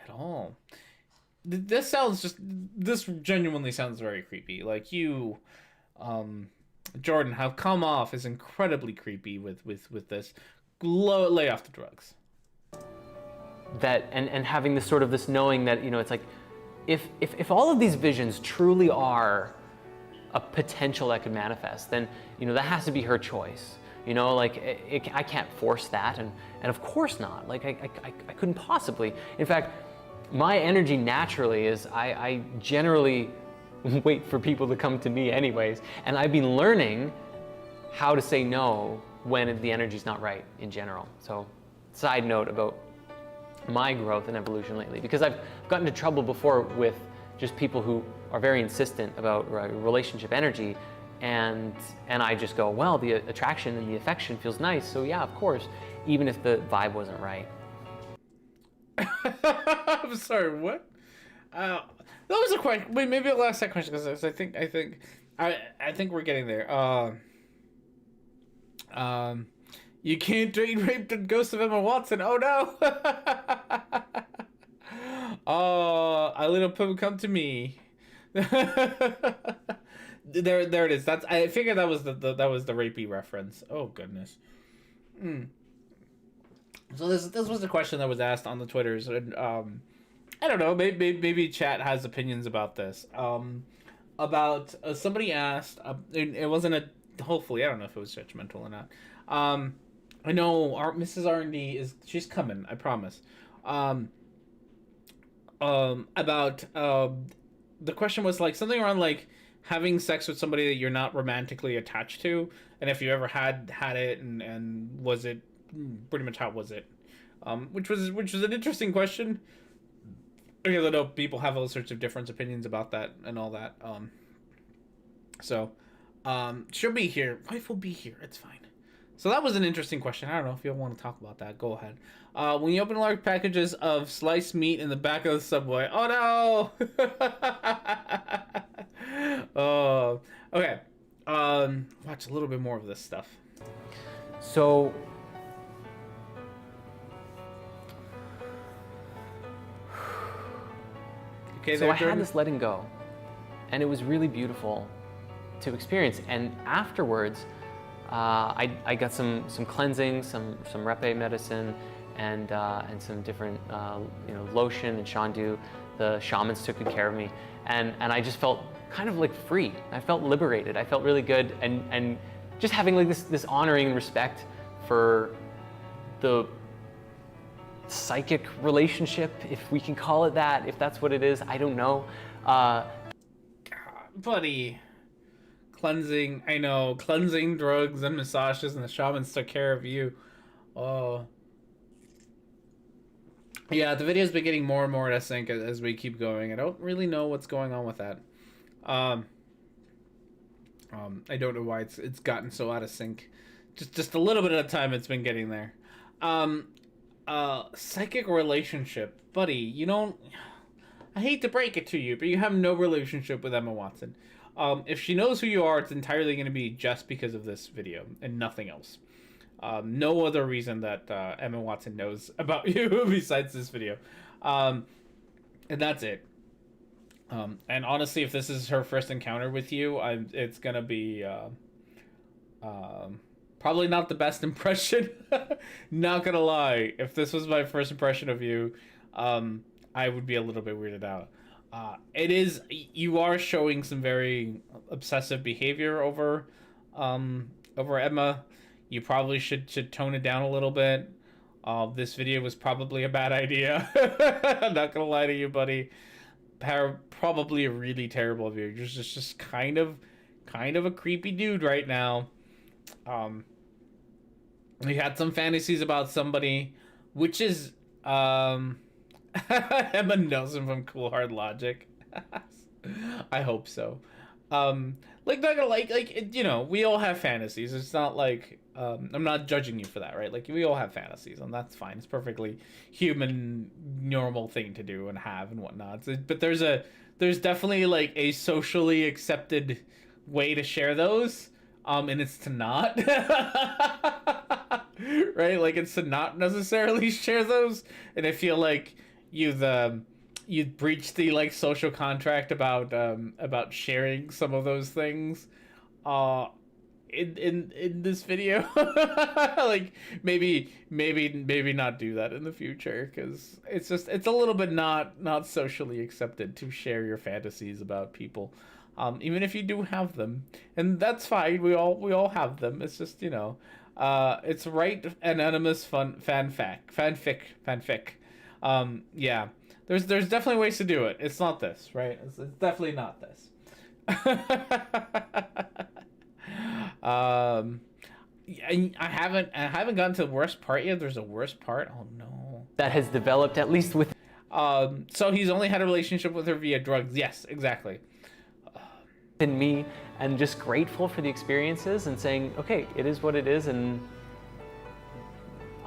at all. This genuinely sounds very creepy. Like, you, Jordan, have come off as incredibly creepy with this. Lay off the drugs. That and having this sort of this knowing that, you know, it's like, if all of these visions truly are a potential that could manifest, then, you know, that has to be her choice. You know, like, I can't force that, and of course not. Like, I couldn't possibly. In fact, my energy naturally is I generally wait for people to come to me anyways, and I've been learning how to say no when the energy's not right in general. So, side note about my growth and evolution lately, because I've gotten into trouble before with just people who are very insistent about relationship energy, and I just go, well, the attraction and the affection feels nice, so yeah, of course, even if the vibe wasn't right. I'm sorry, what? That was a question. Wait, maybe I'll ask that question, because I think we're getting there. You can't date rape the ghost of Emma Watson. Oh no! Oh, a little poo, come to me. There it is. I figured that was the rapey reference. Oh goodness. So this was the question that was asked on the Twitters, and I don't know. Maybe chat has opinions about this. About somebody asked. It wasn't a. Hopefully, I don't know if it was judgmental or not. I know our Mrs. R&D she's coming. I promise. About the question was like something around like having sex with somebody that you're not romantically attached to, and if you ever had it, and was it pretty much how was it? Which was an interesting question. Because I know people have all sorts of different opinions about that and all that. She'll be here. Wife will be here. It's fine. So that was an interesting question. I don't know if you want to talk about that. Go ahead. When you open large packages of sliced meat in the back of the subway. Oh no! Oh, okay. Watch a little bit more of this stuff. So Okay, I had this letting go, and it was really beautiful to experience. And afterwards, I got some cleansing, some repe medicine, and some different lotion and shandu. The shamans took good care of me, and I just felt kind of like free. I felt liberated. I felt really good, and just having like this honoring and respect for the psychic relationship, if we can call it that, if that's what it is, I don't know. God, buddy. Cleansing, I know, cleansing, drugs, and massages, and the shamans took care of you. Oh. Yeah, the video's been getting more and more out of sync as we keep going. I don't really know what's going on with that. I don't know why it's gotten so out of sync. Just a little bit at a time it's been getting there. Psychic relationship. Buddy, you don't... I hate to break it to you, but you have no relationship with Emma Watson. If she knows who you are, it's entirely going to be just because of this video and nothing else. No other reason that Emma Watson knows about you besides this video. And that's it. And honestly, if this is her first encounter with you, it's going to be probably not the best impression. Not going to lie. If this was my first impression of you, I would be a little bit weirded out. You are showing some very obsessive behavior over Emma. You probably should tone it down a little bit. This video was probably a bad idea. I'm not gonna lie to you, buddy. Probably a really terrible video. You're just kind of a creepy dude right now. You had some fantasies about somebody, which is Emma Nelson from Cool Hard Logic. I hope so. Not gonna we all have fantasies. It's not like I'm not judging you for that, right? Like, we all have fantasies, and that's fine. It's perfectly human, normal thing to do and have and whatnot. But there's definitely like a socially accepted way to share those, and it's to not. Right? Like, it's to not necessarily share those, and I feel like you'd breached the like social contract about sharing some of those things in this video. Like, maybe not do that in the future, because it's a little bit not socially accepted to share your fantasies about people, even if you do have them, and that's fine. We all have them. It's just, it's right anonymous fanfic. Yeah, there's definitely ways to do it. It's not this, right? It's definitely not this. I haven't gotten to the worst part yet. There's a worst part. Oh no. That has developed, at least with. So he's only had a relationship with her via drugs. Yes, exactly. In me, and just grateful for the experiences and saying, okay, it is what it is, and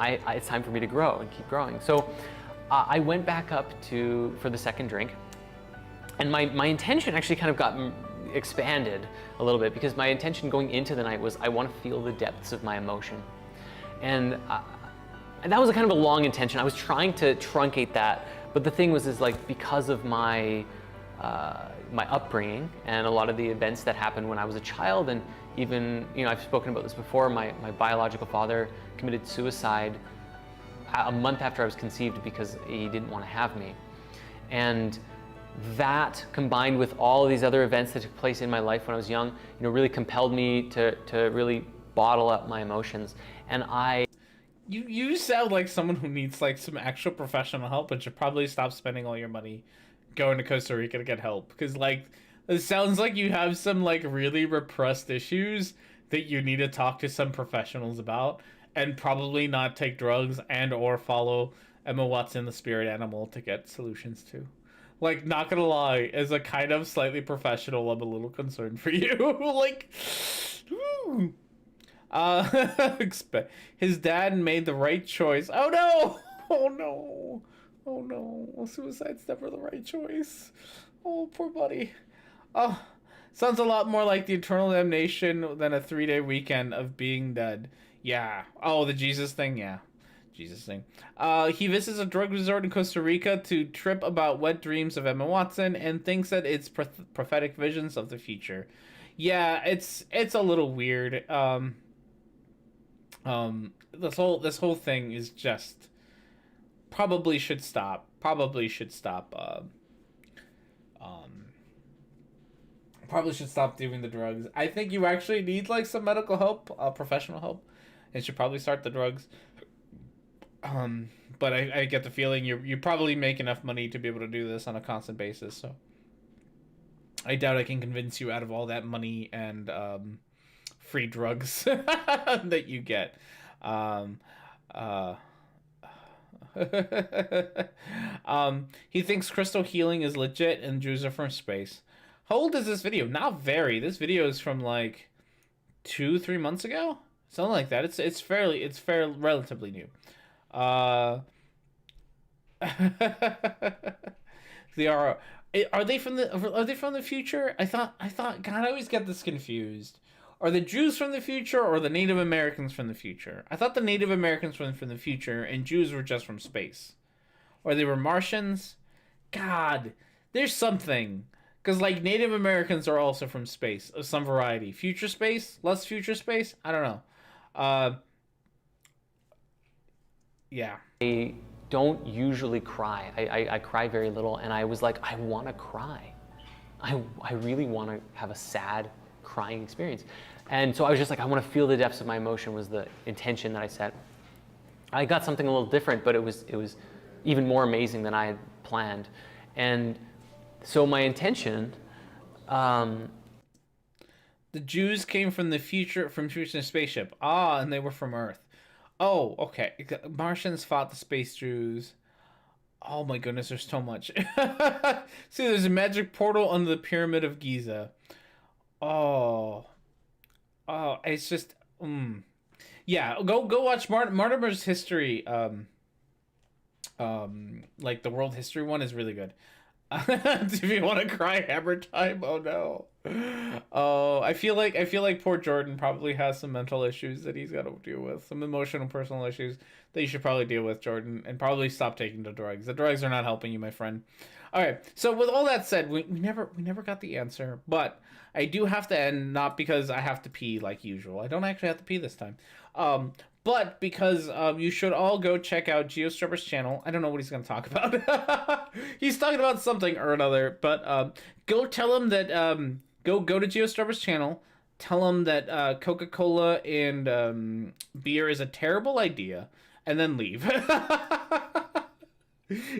it's time for me to grow and keep growing. So I went back up for the second drink, and my intention actually kind of got expanded a little bit, because my intention going into the night was, I want to feel the depths of my emotion. And that was a kind of a long intention. I was trying to truncate that, but the thing was, because of my upbringing and a lot of the events that happened when I was a child, and even, I've spoken about this before, my biological father committed suicide a month after I was conceived because he didn't want to have me. And that, combined with all of these other events that took place in my life when I was young, really compelled me to really bottle up my emotions. And You sound like someone who needs like some actual professional help, and should probably stop spending all your money going to Costa Rica to get help, because it sounds like you have some like really repressed issues that you need to talk to some professionals about, and probably not take drugs and or follow Emma Watson, the spirit animal, to get solutions to. Like, not gonna lie, as a kind of slightly professional, I'm a little concerned for you. Like, ooh. His dad made the right choice. Oh no! Oh no! Oh no! Suicide's never the right choice. Oh, poor buddy. Oh, Sounds a lot more like the eternal damnation than a 3-day weekend of being dead. Yeah. Oh, the Jesus thing? Yeah. Jesus thing. He visits a drug resort in Costa Rica to trip about wet dreams of Emma Watson and thinks that it's prophetic visions of the future. Yeah, it's a little weird. This whole thing is just probably should stop. Probably should stop. Probably should stop doing the drugs. I think you actually need like some medical help, professional help, and should probably start the drugs. But I get the feeling you probably make enough money to be able to do this on a constant basis. So I doubt I can convince you out of all that money and free drugs that you get. He thinks crystal healing is legit and Jews are from space. How old is this video? Not very. This video is from like 2-3 months ago, something like that. It's fairly relatively new. They are they from the future? I thought God, I always get this confused. Are the Jews from the future or the Native Americans from the future? I thought the Native Americans were from the future and Jews were just from space. Or they were Martians? God, there's something. Because, like, Native Americans are also from space of some variety. Future space? Less future space? I don't know. Yeah. I don't usually cry. I cry very little, and I was like, I want to cry. I really want to have a sad crying experience. And so I was just like, I want to feel the depths of my emotion was the intention that I set. I got something a little different, but it was even more amazing than I had planned. And so my intention, the Jews came from the future, from future spaceship. Ah, and they were from Earth. Oh, okay. Martians fought the space Jews. Oh my goodness, there's so much. See, there's a magic portal under the Pyramid of Giza. Oh, it's just, yeah. Go watch Mortimer's History. Like the World History one is really good. If you want to cry hammer time, oh no. Oh, I feel like poor Jordan probably has some mental issues that he's got to deal with, some emotional, personal issues that you should probably deal with, Jordan, and probably stop taking the drugs. The drugs are not helping you, my friend. All right. So with all that said, we never got the answer, but I do have to end, not because I have to pee like usual. I don't actually have to pee this time. But because you should all go check out GeoStrubber's channel. I don't know what he's going to talk about. He's talking about something or another, but go tell him that go to GeoStrubber's channel. Tell him that Coca-Cola and beer is a terrible idea, and then leave.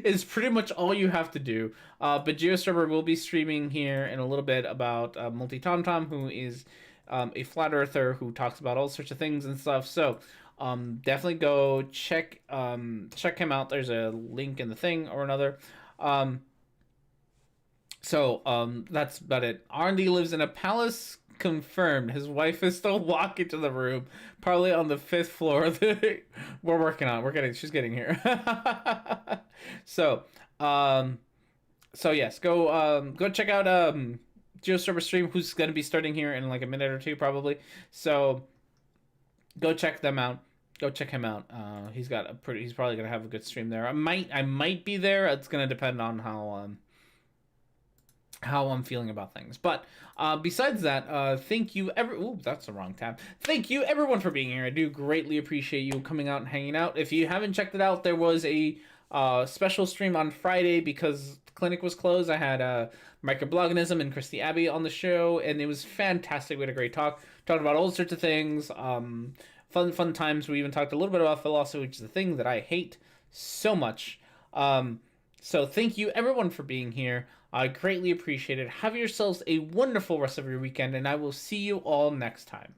Is pretty much all you have to do. But GeoStrubber will be streaming here in a little bit about Multi-Tom-Tom, who is a flat earther who talks about all sorts of things and stuff. So definitely go check him out. There's a link in the thing or another. So that's about it. R&D lives in a palace. Confirmed. His wife is still walking to the room, probably on the 5th floor. We're working on it. She's getting here. So yes, go check out GeoStrubber stream, who's going to be starting here in like a minute or two probably. So go check them out. Go check him out. He's probably going to have a good stream there. I might be there. It's going to depend on how I'm feeling about things. But besides that, thank you that's the wrong tab. Thank you everyone for being here. I do greatly appreciate you coming out and hanging out. If you haven't checked it out, there was a special stream on Friday because the clinic was closed. I had microbloganism and Christy Abbey on the show, and it was fantastic. We had a great talk. Talked about all sorts of things. Fun times. We even talked a little bit about philosophy, which is the thing that I hate so much. So thank you everyone for being here. I greatly appreciate it. Have yourselves a wonderful rest of your weekend, and I will see you all next time.